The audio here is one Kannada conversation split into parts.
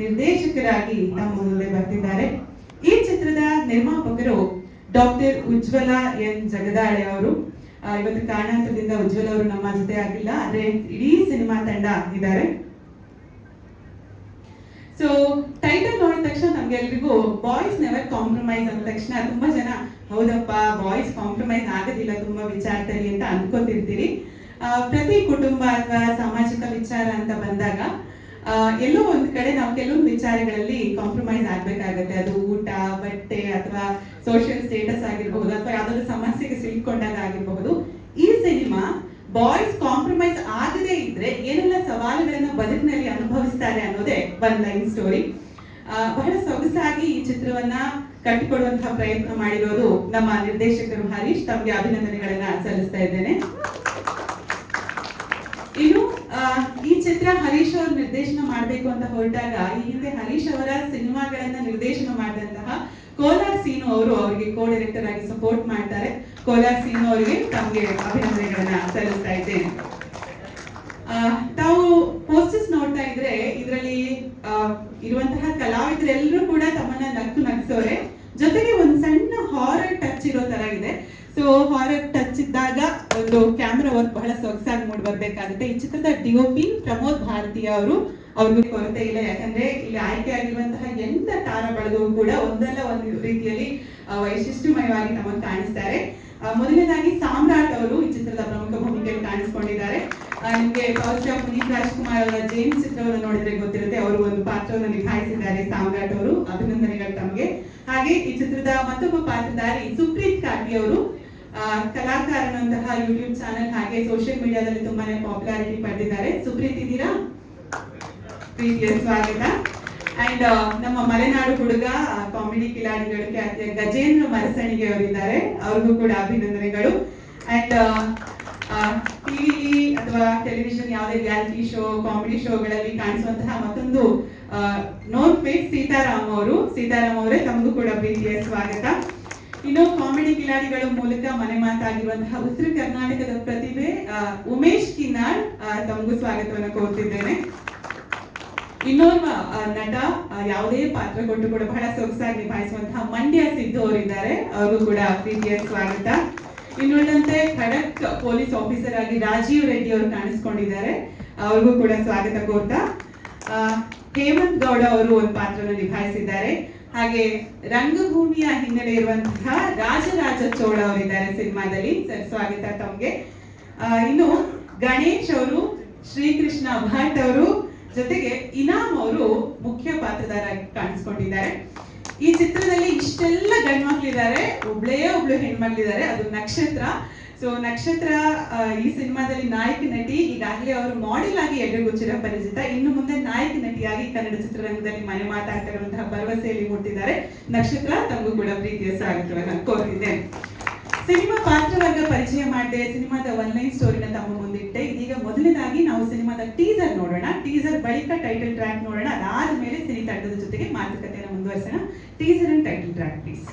ನಿರ್ದೇಶಕರಾಗಿ ನಮ್ಮ ಮುಂದೆ ಬರ್ತಿದ್ದಾರೆ. ಈ ಚಿತ್ರದ ನಿರ್ಮಾಪಕರು ಡಾಕ್ಟರ್ ಉಜ್ವಲ ಎನ್ ಜಗದಾಳೆ ಅವರು. ಇವತ್ತು ಕಾರಣಾಂತರದಿಂದ ಉಜ್ವಲ ಅವರು ನಮ್ಮ ಜೊತೆ ಆಗಿಲ್ಲ, ಆದ್ರೆ ಇಡೀ ಸಿನಿಮಾ ತಂಡ ಇದ್ದಾರೆ. ಸೊ ಟೈಟಲ್ ನೋಡಿದ ತಕ್ಷಣ ನಮ್ಗೆಲ್ರಿಗೂ ಬಾಯ್ಸ್ ನೆವರ್ ಕಾಂಪ್ರಮೈಸ್ ಅಂದ ತಕ್ಷಣ ತುಂಬಾ ಜನ ಹೌದಪ್ಪ ಬಾಯ್ಸ್ ಕಾಂಪ್ರಮೈಸ್ ಆಗೋದಿಲ್ಲ ತುಂಬಾ ವಿಚಾರದಲ್ಲಿ ಅಂತ ಅನ್ಕೋತಿರ್ತೀರಿ. ಪ್ರತಿ ಕುಟುಂಬ ಅಥವಾ ಸಾಮಾಜಿಕ ವಿಚಾರ ಅಂತ ಬಂದಾಗ ಎಲ್ಲೋ ಒಂದ್ ಕಡೆ ನಾವು ಕೆಲವೊಂದು ವಿಚಾರಗಳಲ್ಲಿ ಕಾಂಪ್ರಮೈಸ್ ಆಗ್ಬೇಕಾಗತ್ತೆ. ಅದು ಊಟ, ಬಟ್ಟೆ ಅಥವಾ ಸೋಷಿಯಲ್ ಸ್ಟೇಟಸ್ ಆಗಿರಬಹುದು, ಅಥವಾ ಯಾವ್ದಾದ್ರು ಸಮಸ್ಯೆಗೆ ಸಿಲುಕೊಂಡಾಗ ಆಗಿರಬಹುದು. ಈ ಸಿನಿಮಾ ಬಾಯ್ಸ್ ಕಾಂಪ್ರಮೈಸ್ ಆಗದೇ ಇದ್ರೆ ಏನೆಲ್ಲ ಸವಾಲುಗಳನ್ನ ಬದುಕಿನಲ್ಲಿ ಅನುಭವಿಸ್ತಾರೆ ಅನ್ನೋದೇ ಒನ್ ಲೈನ್ ಸ್ಟೋರಿ. ಬಹಳ ಸೊಗಸಾಗಿ ಈ ಚಿತ್ರವನ್ನ ಕಟ್ಟಿಕೊಡುವಂತಹ ಪ್ರಯತ್ನ ಮಾಡಿರೋದು ನಮ್ಮ ನಿರ್ದೇಶಕರು ಹರೀಶ್. ತಮಗೆ ಅಭಿನಂದನೆಗಳನ್ನ ಸಲ್ಲಿಸ್ತಾ ಇದ್ದೇನೆ. ಇನ್ನು ಈ ಚಿತ್ರ ಹರೀಶ್ ಅವರು ನಿರ್ದೇಶನ ಮಾಡಬೇಕು ಅಂತ ಹೊರಟಾಗ ಈ ಹಿಂದೆ ಹರೀಶ್ ಅವರ ಸಿನಿಮಾಗಳನ್ನ ನಿರ್ದೇಶನ ಮಾಡಿದಂತಹ ಕೋಲಾರ್ ಸೀನು ಅವರು ಅವರಿಗೆ ಕೋ ಡೈರೆಕ್ಟರ್ ಆಗಿ ಸಪೋರ್ಟ್ ಮಾಡ್ತಾರೆ. ಕೋಲಾರ್ ಸೀನು ಅವರಿಗೆ ತಮಗೆ ಅಭಿನಂದನೆಗಳನ್ನ ಸಲ್ಲಿಸ್ತಾ ಇದ್ದೇನೆ. ತಾವು ಪೋಸ್ಟರ್ಸ್ ನೋಡ್ತಾ ಇದ್ರೆ ಇದರಲ್ಲಿ ಇರುವಂತಹ ಕಲಾವಿದರೆಲ್ಲರೂ ಕೂಡ ತಮ್ಮನ್ನ ನಗಿಸೋರೆ. ಜೊತೆಗೆ ಒಂದು ಸಣ್ಣ ಹಾರರ್ ಟಚ್ ಇರೋ ತರ ಇದೆ. ಸೊ ಹಾರರ್ ಟಚ್ ಇದ್ದಾಗ ಒಂದು ಕ್ಯಾಮ್ರಾ ವರ್ಕ್ ಬಹಳ ಸೊಗಸಾಗಿ ಮೂಡಿ ಬರ್ಬೇಕಾಗುತ್ತೆ. ಈ ಚಿತ್ರದ DOP ಪ್ರಮೋದ್ ಭಾರತೀಯ ಅವರು, ಅವ್ರಿಗೂ ಕೊರತೆ ಇಲ್ಲ. ಯಾಕಂದ್ರೆ ಇಲ್ಲಿ ಆಯ್ಕೆ ಆಗಿರುವಂತಹ ಎಂತ ತಾರ ಬಳಗವು ಕೂಡ ಒಂದಲ್ಲ ಒಂದು ರೀತಿಯಲ್ಲಿ ವೈಶಿಷ್ಟ್ಯಮಯವಾಗಿ ನಮಗೆ ಕಾಣಿಸ್ತಾರೆ. ಮೊದಲನೇದಾಗಿ ಸಾಮ್ರಾಟ್ ಅವರು ಈ ಚಿತ್ರದ ಪ್ರಮುಖ ಭೂಮಿಕೆಯಲ್ಲಿ ಕಾಣಿಸ್ಕೊಂಡಿದ್ದಾರೆ. ನಿಮ್ಗೆ ಬಹುಶಃ ಪುನೀತ್ ರಾಜ್ಕುಮಾರ್ ಅವರ ಜೇಮ್ಸ್ ಚಿತ್ರವನ್ನು ನೋಡಿದ್ರೆ ಗೊತ್ತಿರುತ್ತೆ, ಅವರು ಒಂದು ಪಾತ್ರವನ್ನು ನಿಭಾಯಿಸಿದ್ದಾರೆ ಸಾಮ್ರಾಟ್ ಅವರು. ಅಭಿನಂದನೆಗಳು ತಮಗೆ. ಹಾಗೆ ಈ ಚಿತ್ರದ ಮತ್ತೊಬ್ಬ ಪಾತ್ರಧಾರಿ ಸುಪ್ರೀತ್ ಕಾಟಿ ಅವರು ಕಲಾಕಾರನಂತಹ ಯೂಟ್ಯೂಬ್ ಚಾನೆಲ್ ಹಾಗೆ ಸೋಷಿಯಲ್ ಮೀಡಿಯಾದಲ್ಲಿ ತುಂಬಾನೇ ಪಾಪ್ಯುಲಾರಿಟಿ ಪಡೆದಿದ್ದಾರೆ. ಸುಪ್ರೀತ್ ಇದ್ದೀರಾ? ಪ್ರೀತಿಯ ಸ್ವಾಗತ. ಅಂಡ್ ನಮ್ಮ ಮಲೆನಾಡು ಹುಡುಗ ಕಾಮಿಡಿ ಕಿಲಾಡಿಗಳು ಖ್ಯಾತಿಯ ಗಜೇಂದ್ರ ಮರಸಣಿಗೆ ಅವರಿದ್ದಾರೆ, ಅವ್ರಿಗೂ ಕೂಡ ಅಭಿನಂದನೆಗಳು. ಅಂಡ್ ಟಿವಿ ಅಥವಾ ಟೆಲಿವಿಷನ್ ಯಾವುದೇ ರಿಯಾಲಿಟಿ ಶೋ, ಕಾಮಿಡಿ ಶೋಗಳಲ್ಲಿ ಕಾಣಿಸುವಂತಹ ಮತ್ತೊಂದು ನೋನ್ ಫೇಸ್ ಸೀತಾರಾಮ್ ಅವರೇ, ತಮಗೂ ಕೂಡ ಪ್ರೀತಿಯ ಸ್ವಾಗತ. ಇನ್ನು ಕಾಮಿಡಿ ಕಿಲಾಡಿಗಳ ಮೂಲಕ ಮನೆ ಮಾತಾಗಿರುವಂತಹ ಉತ್ತರ ಕರ್ನಾಟಕದ ಪ್ರತಿಭೆ ಉಮೇಶ್ ಕಿನ್ನಾಳ್, ತಮಗೂ ಸ್ವಾಗತವನ್ನು ಕೋರ್ತಿದ್ದೇನೆ. ಇನ್ನೋರ್ವ ನಟ ಯಾವುದೇ ಪಾತ್ರ ಕೊಟ್ಟು ಕೂಡ ಬಹಳ ಸೊಗಸಾಗಿ ನಿಭಾಯಿಸುವಂತಹ ಮಂಡ್ಯ ಸಿದ್ದು ಅವರಿದ್ದಾರೆ, ಅವ್ರಿಗೂ ಕೂಡ ಪ್ರೀತಿಯ ಸ್ವಾಗತ. ಇನ್ನುಳಿದಂತೆ ಖಡಕ್ ಪೊಲೀಸ್ ಆಫೀಸರ್ ಆಗಿ ರಾಜೀವ್ ರೆಡ್ಡಿ ಅವರು ಕಾಣಿಸ್ಕೊಂಡಿದ್ದಾರೆ, ಅವ್ರಿಗೂ ಕೂಡ ಸ್ವಾಗತ ಕೋರ್ತಾ. ಹೇಮಂತ್ ಗೌಡ ಅವರು ಒಂದು ಪಾತ್ರನ ನಿಭಾಯಿಸಿದ್ದಾರೆ. ಹಾಗೆ ರಂಗಭೂಮಿಯ ಹಿನ್ನೆಲೆ ಇರುವಂತಹ ರಾಜರಾಜ ಚೋಳ ಅವರಿದ್ದಾರೆ ಸಿನಿಮಾದಲ್ಲಿ, ಸರ್ ಸ್ವಾಗತ ತಮಗೆ. ಇನ್ನು ಗಣೇಶ್ ಅವರು, ಶ್ರೀಕೃಷ್ಣ ಭಟ್ ಅವರು, ಜೊತೆಗೆ ಇನಾಮ್ ಅವರು ಮುಖ್ಯ ಪಾತ್ರಧಾರಾಗಿ ಕಾಣಿಸ್ಕೊಂಡಿದ್ದಾರೆ. ಈ ಚಿತ್ರದಲ್ಲಿ ಇಷ್ಟೆಲ್ಲ ಗಂಡು ಮಕ್ಕಳಿದ್ದಾರೆ, ಒಬ್ಳು ಹೆಣ್ಮಕ್ಳಿದ್ದಾರೆ, ಅದು ನಕ್ಷತ್ರ. ಸೊ ನಕ್ಷತ್ರ ಈ ಸಿನಿಮಾದಲ್ಲಿ ನಾಯಕ ನಟಿ. ಈಗಾಗಲೇ ಅವರು ಮಾಡೆಲ್ ಆಗಿ ಎಲ್ರಿಗೂ ಚಿರಪರಿಚಿತ. ಇನ್ನು ಮುಂದೆ ನಾಯಕ ನಟಿಯಾಗಿ ಕನ್ನಡ ಚಿತ್ರರಂಗದಲ್ಲಿ ಮನೆ ಮಾತಾಡ್ತಿರುವಂತಹ ಭರವಸೆಯಲ್ಲಿ ಹುಟ್ಟಿದ್ದಾರೆ ನಕ್ಷತ್ರ. ತಮಗೂ ಕೂಡ ಪ್ರೀತಿಯ ಸ್ವಾಗತವನ್ನು ಕೋರಿದ್ದೇನೆ. ಸಿನಿಮಾ ಪಾತ್ರವರ್ಗ ಪರಿಚಯ ಮಾಡಿದೆ, ಸಿನಿಮಾದ ಒನ್ ಲೈನ್ ಸ್ಟೋರಿನ ತಮ್ಮ ಮುಂದಿಟ್ಟೆ. ಇದೀಗ ಮೊದಲನೇದಾಗಿ ನಾವು ಸಿನಿಮಾದ ಟೀಸರ್ ನೋಡೋಣ. ಟೀಸರ್ ಬಳಿಕ ಟೈಟಲ್ ಟ್ರ್ಯಾಕ್ ನೋಡೋಣ. ಅದಾದ ಮೇಲೆ ಸಿನಿ ತಂಡದ ಜೊತೆಗೆ ಮಾತುಕತೆಯನ್ನು ಮುಂದುವರಿಸೋಣ. Teaser and title track please.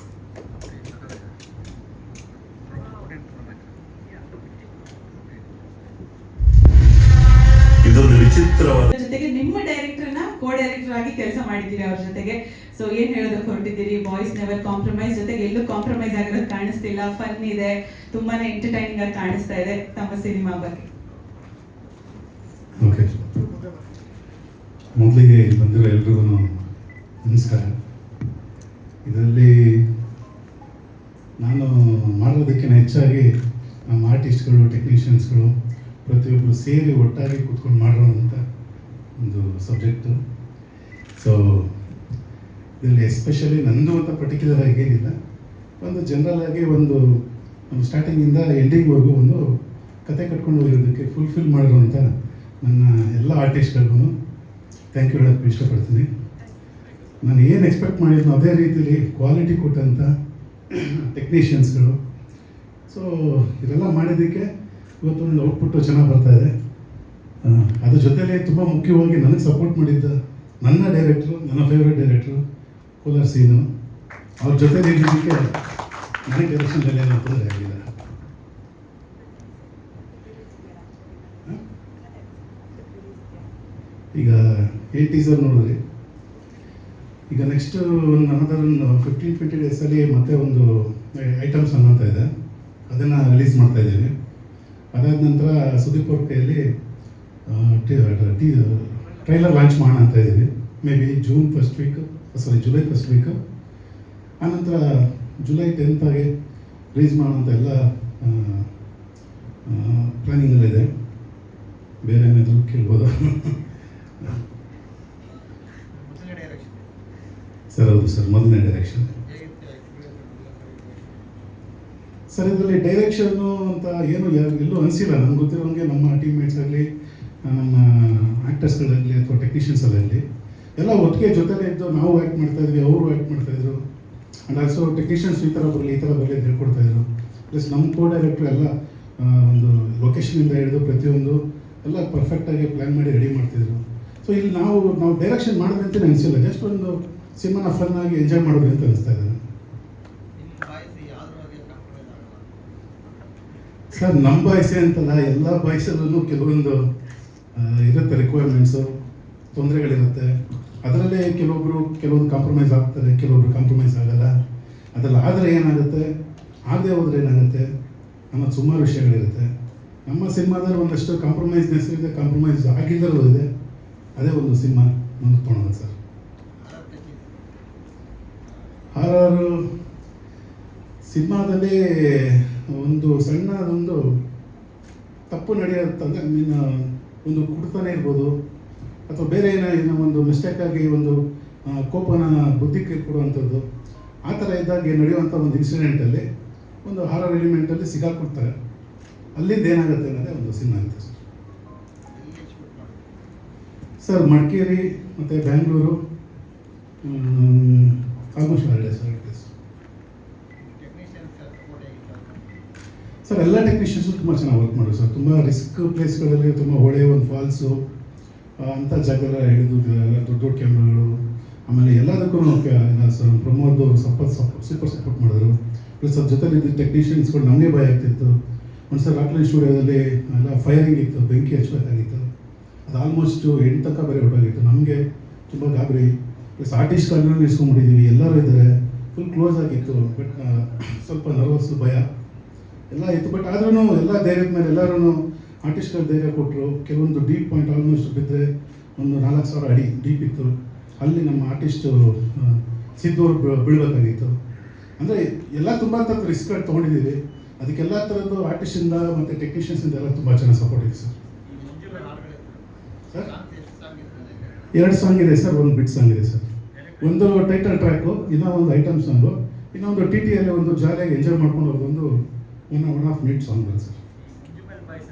ಜೊತೆಗೆ ನಿಮ್ಮ ಡೈರೆಕ್ಟರ್ನ ಕೋ ಡೈರೆಕ್ಟರ್ ಆಗಿ ಕೆಲಸ ಮಾಡಿದ್ದೀರಿ ಅವ್ರ ಜೊತೆಗೆ. ಸೊ ಏನ್ ಹೇಳೋದಕ್ಕೆ ಹೊರಟಿದ್ದೀರಿ? ಬಾಯ್ಸ್ ನೆವರ್ ಕಾಂಪ್ರಮೈಸ್ ಜೊತೆಗೆ ಎಲ್ಲೂ ಕಾಂಪ್ರಮೈಸ್ ಆಗಿರೋದು ಕಾಣಿಸ್ತಿಲ್ಲ, ಫನ್ ಇದೆ, ತುಂಬಾನೇ ಎಂಟರ್ಟೈನಿಂಗ್ ಆಗಿ ಕಾಣಿಸ್ತಾ ಇದೆ ತಮ್ಮ ಸಿನಿಮಾ ಬಗ್ಗೆ. ಓಕೆ, ಮೊದಲಿಗೆ ಬಂದಿರೋ ಎಲ್ರಿಗೂ ನಮಸ್ಕಾರ. ಇದರಲ್ಲಿ ನಾನು ಮಾಡೋದಕ್ಕಿಂತ ಹೆಚ್ಚಾಗಿ ನಮ್ಮ ಆರ್ಟಿಸ್ಟ್ಗಳು, ಟೆಕ್ನಿಷಿಯನ್ಸ್ಗಳು ಪ್ರತಿಯೊಬ್ಬರು ಸೇರಿ ಒಟ್ಟಾಗಿ ಕೂತ್ಕೊಂಡು ಮಾಡಿರೋಂಥ ಒಂದು ಸಬ್ಜೆಕ್ಟು. ಸೊ ಇದರಲ್ಲಿ ಎಸ್ಪೆಷಲಿ ನಂದು ಅಂತ ಪರ್ಟಿಕ್ಯುಲರ್ ಆಗಿ ಏನಿಲ್ಲ, ಒಂದು ಜನರಲ್ ಆಗಿ ಒಂದು ಸ್ಟಾರ್ಟಿಂಗಿಂದ ಎಂಡಿಂಗ್ವರೆಗೂ ಒಂದು ಕತೆ ಕಟ್ಕೊಂಡು ಹೋಗಿರೋದಕ್ಕೆ ಫುಲ್ಫಿಲ್ ಮಾಡಿರೋಂಥ ನನ್ನ ಎಲ್ಲ ಆರ್ಟಿಸ್ಟ್ಗಳಿಗೂ ಥ್ಯಾಂಕ್ ಯು ಹೇಳೋಕ್ಕೆ ಇಷ್ಟಪಡ್ತೀನಿ. ನಾನು ಏನು ಎಕ್ಸ್ಪೆಕ್ಟ್ ಮಾಡಿದ್ನೋ ಅದೇ ರೀತಿಯಲ್ಲಿ ಕ್ವಾಲಿಟಿ ಕೊಟ್ಟಂಥ ಟೆಕ್ನಿಷಿಯನ್ಸ್ಗಳು. ಸೊ ಇದೆಲ್ಲ ಮಾಡಿದ್ದಕ್ಕೆ ಇವತ್ತೊಂದು ಔಟ್ಪುಟ್ಟು ಚೆನ್ನಾಗಿ ಬರ್ತಾಯಿದೆ. ಅದ್ರ ಜೊತೆಲಿ ತುಂಬ ಮುಖ್ಯವಾಗಿ ನನಗೆ ಸಪೋರ್ಟ್ ಮಾಡಿದ್ದ ನನ್ನ ಡೈರೆಕ್ಟ್ರು, ನನ್ನ ಫೇವ್ರೆಟ್ ಡೈರೆಕ್ಟ್ರು ಕೋಲಾರ್ ಸೀನು, ಅವ್ರ ಜೊತೆ ನಿಲ್ಲೋದಕ್ಕೆ ನನಗೆ ಡೈರೆಕ್ಷನ್ದಲ್ಲಿ ಏನೋ ತೊಂದರೆ ಆಗಿಲ್ಲ. ಈಗ 8 ಟೀಸರ್ ನೋಡಿದ್ರಿ. ಈಗ ನೆಕ್ಸ್ಟ್ ಒಂದು ಅನದರ್ 15-20 ಡೇಸಲ್ಲಿ ಮತ್ತೆ ಒಂದು ಐಟಮ್ ಸಾಂಗ್ ಅಂತ ಇದೆ, ಅದನ್ನು ರಿಲೀಸ್ ಮಾಡ್ತಾ ಇದ್ದೀವಿ. ಅದಾದ ನಂತರ ಸುದೀಪ್ ಅವ್ರ ಕೈಯಲ್ಲಿ ಟ್ರೈಲರ್ ಲಾಂಚ್ ಮಾಡೋಣ ಅಂತ ಇದ್ದೀವಿ. May be July first week. ಆನಂತರ ಜುಲೈ 10th ರಿಲೀಸ್ ಮಾಡೋಣ ಅಂತ ಎಲ್ಲ ಪ್ಲ್ಯಾನಿಂಗಲ್ಲಿದೆ. ಬೇರೆ ಏನಾದರೂ ಕೇಳ್ಬೋದಾ? ಸರ್ ಹೌದು ಸರ್, ಮೊದಲನೇ ಡೈರೆಕ್ಷನ್ ಸರ್. ಇದರಲ್ಲಿ ಡೈರೆಕ್ಷನ್ನು ಅಂತ ಏನು ಎಲ್ಲೂ ಅನಿಸಿಲ್ಲ ನನಗೆ ಗೊತ್ತಿರೋಂಗೆ. ನಮ್ಮ ಟೀಮ್ಮೇಟ್ಸ್ ಆಗಲಿ, ನಮ್ಮ ಆ್ಯಕ್ಟರ್ಸ್ಗಳಾಗಲಿ ಅಥವಾ ಟೆಕ್ನಿಷಿಯನ್ಸಲ್ಲಾಗಲಿ ಎಲ್ಲ ಒಟ್ಟಿಗೆ ಜೊತೆಲೇ ಇದ್ದು ನಾವು ಆ್ಯಕ್ಟ್ ಮಾಡ್ತಾಯಿದ್ವಿ, ಅವರು ಆ್ಯಕ್ಟ್ ಮಾಡ್ತಾಯಿದ್ರು. ಆ್ಯಂಡ್ ಆಲ್ಸೋ ಟೆಕ್ನಿಷಿಯನ್ಸ್ ಈ ಥರ ಬರಲಿ ಅಂತ ಹೇಳ್ಕೊಡ್ತಾಯಿದ್ರು. ಪ್ಲಸ್ ನಮ್ಮ ಕೋ ಡೈರೆಕ್ಟ್ರು ಎಲ್ಲ ಒಂದು ಲೊಕೇಶನಿಂದ ಹಿಡಿದು ಪ್ರತಿಯೊಂದು ಎಲ್ಲ ಪರ್ಫೆಕ್ಟಾಗಿ ಪ್ಲ್ಯಾನ್ ಮಾಡಿ ರೆಡಿ ಮಾಡ್ತಿದ್ರು. ಸೊ ಇಲ್ಲಿ ನಾವು ಡೈರೆಕ್ಷನ್ ಮಾಡಿದ್ರೆ ಅಂತ ಅನಿಸಿಲ್ಲ, ಜಸ್ಟ್ ಒಂದು ಸಿನಿಮಾನ ಫನ್ನಾಗಿ ಎಂಜಾಯ್ ಮಾಡೋದು ಅಂತ ಅನಿಸ್ತಾ ಇದೆ ಸರ್. ನಮ್ಮ ಬಾಯ್ಸೆ ಅಂತಲ್ಲ, ಎಲ್ಲ ಬಾಯ್ಸಲ್ಲೂ ಕೆಲವೊಂದು ಇರುತ್ತೆ ರಿಕ್ವೈರ್ಮೆಂಟ್ಸು, ತೊಂದರೆಗಳಿರುತ್ತೆ. ಅದರಲ್ಲೇ ಕೆಲವೊಂದು ಕಾಂಪ್ರಮೈಸ್ ಆಗ್ತಾರೆ, ಕೆಲವೊಬ್ರು ಕಾಂಪ್ರಮೈಸ್ ಆಗಲ್ಲ. ಅದರಲ್ಲಿ ಆದರೆ ಏನಾಗುತ್ತೆ, ಆಗದೆ ಹೋದ್ರೆ ಏನಾಗುತ್ತೆ ಅನ್ನೋದು ಸುಮಾರು ವಿಷಯಗಳಿರುತ್ತೆ. ನಮ್ಮ ಸಿನಿಮಾದಲ್ಲಿ ಒಂದಷ್ಟು ಕಾಂಪ್ರಮೈಸ್ನೆಸ್ ಇದೆ, ಕಾಂಪ್ರಮೈಸ್ ಆಗಿಲ್ಲರೂ ಇದೆ. ಅದೇ ಒಂದು ಸಿನಿಮಾ ಮುಂದೆ ತೊಗೊಳೋದು ಸರ್. ಹಾರರು ಸಿನಿಮಾದಲ್ಲಿ ಒಂದು ಸಣ್ಣದೊಂದು ತಪ್ಪು ನಡೆಯುತ್ತಂದರೆ ಒಂದು ಕುಡ್ತಾನೆ ಇರ್ಬೋದು, ಅಥವಾ ಬೇರೆ ಏನೋ ಒಂದು ಮಿಸ್ಟೇಕಾಗಿ ಒಂದು ಕೋಪನ ಬುದ್ಧಿಗೆ ಕೊಡುವಂಥದ್ದು, ಆ ಥರ ಇದ್ದಾಗ ನಡೆಯುವಂಥ ಒಂದು ಇನ್ಸಿಡೆಂಟಲ್ಲಿ ಒಂದು ಹಾರರ್ ಎಲಿಮೆಂಟಲ್ಲಿ ಸಿಗಾಕೊಡ್ತಾರೆ. ಅಲ್ಲಿಂದ ಏನಾಗುತ್ತೆ ಅನ್ನೋದೇ ಒಂದು ಸಿನಿಮಾ ಅಂತ ಸರ್. ಮಡಿಕೇರಿ ಮತ್ತು ಬ್ಯಾಂಗ್ಳೂರು ಆಲ್ಮೋಸ್ಟ್ ಒಳ್ಳೆ ಸರ್. ಎಲ್ಲ ಟೆಕ್ನಿಷಿಯನ್ಸು ತುಂಬ ಚೆನ್ನಾಗಿ ವರ್ಕ್ ಮಾಡೋದು ಸರ್. ತುಂಬ ರಿಸ್ಕ್ ಪ್ಲೇಸ್ಗಳಲ್ಲಿ, ತುಂಬ ಹೊಳೆ, ಒಂದು ಫಾಲ್ಸು ಅಂಥ ಜಾಗದಲ್ಲ ಹಿಡಿದು ದೊಡ್ಡ ದೊಡ್ಡ ಕ್ಯಾಮ್ರಾಗಳು, ಆಮೇಲೆ ಎಲ್ಲದಕ್ಕೂ ಪ್ರಮೋದ್ ಅವರು ಸೂಪರ್ ಸಪೋರ್ಟ್ ಮಾಡಿದ್ರು. ಪ್ಲಸ್ ಅದ್ರ ಜೊತೆಲಿ ಟೆಕ್ನಿಷಿಯನ್ಸ್ಗಳು ನಮಗೆ ಭಯ ಆಗ್ತಿತ್ತು. ಒಂದು ಸರ್ ರಾಕ್ಲೈನ್ ಸ್ಟುಡಿಯೋದಲ್ಲಿ ಎಲ್ಲ ಫೈರಿಂಗ್ ಇತ್ತು, ಬೆಂಕಿ ಹಚ್ಚಬೇಕಾಗಿತ್ತು. ಅದು ಆಲ್ಮೋಸ್ಟ್ 8 ತನಕ ಬೇರೆ ಹೊರಟಾಗಿತ್ತು. ನಮಗೆ ತುಂಬ ಗಾಬರಿ. ಪ್ಲಸ್ ಆರ್ಟಿಸ್ಟ್ಗಳನ್ನ ನಿಲ್ಸ್ಕೊಂಡ್ಬಿಟ್ಟಿದ್ದೀವಿ, ಎಲ್ಲರೂ ಇದ್ದಾರೆ, ಫುಲ್ ಕ್ಲೋಸ್ ಆಗಿತ್ತು. ಬಟ್ ಸ್ವಲ್ಪ ನರ್ವಸ್ಸು, ಭಯ ಎಲ್ಲ ಇತ್ತು. ಬಟ್ ಆದ್ರೂ ಎಲ್ಲ ಧೈರ್ಯದ ಮೇಲೆ ಎಲ್ಲರೂ ಆರ್ಟಿಸ್ಟ್ಗಳು ಧೈರ್ಯ ಕೊಟ್ಟರು. ಕೆಲವೊಂದು ಡೀಪ್ ಪಾಯಿಂಟ್ ಆಲ್ಮೋಸ್ಟ್ ಬಿದ್ದರೆ ಒಂದು 4000 ಅಡಿ ಡೀಪ್ ಇತ್ತು. ಅಲ್ಲಿ ನಮ್ಮ ಆರ್ಟಿಸ್ಟು ಸಿದ್ದವರು ಬೀಳಬೇಕಾಗಿತ್ತು. ಅಂದರೆ ಎಲ್ಲ ತುಂಬ ಥರದ ರಿಸ್ಕ್ಗಳು ತೊಗೊಂಡಿದ್ದೀವಿ. ಅದಕ್ಕೆಲ್ಲ ಥರದ್ದು ಆರ್ಟಿಸ್ಟಿಂದ ಮತ್ತು ಟೆಕ್ನಿಷಿಯನ್ಸಿಂದ ಎಲ್ಲ ತುಂಬ ಚೆನ್ನಾಗಿ ಸಪೋರ್ಟ್ ಇದೆ ಸರ್. ಸರ್ 2 ಸಾಂಗ್ ಇದೆ ಸರ್, ಒಂದು ಬಿಟ್ ಸಾಂಗ್ ಇದೆ ಸರ್. ಒಂದು ಟೈಟಲ್ ಟ್ರ್ಯಾಕು, ಇನ್ನೂ ಒಂದು ಐಟಮ್ ಸಾಂಗು, ಇನ್ನೊಂದು TTಯಲ್ಲಿ ಒಂದು ಜಾಲಿಯಾಗಿ ಎಂಜಾಯ್ ಮಾಡ್ಕೊಂಡು ಹೋಗೋದೊಂದು 1.5 minute ಸಾಂಗ್ ಬರುತ್ತೆ ಸರ್.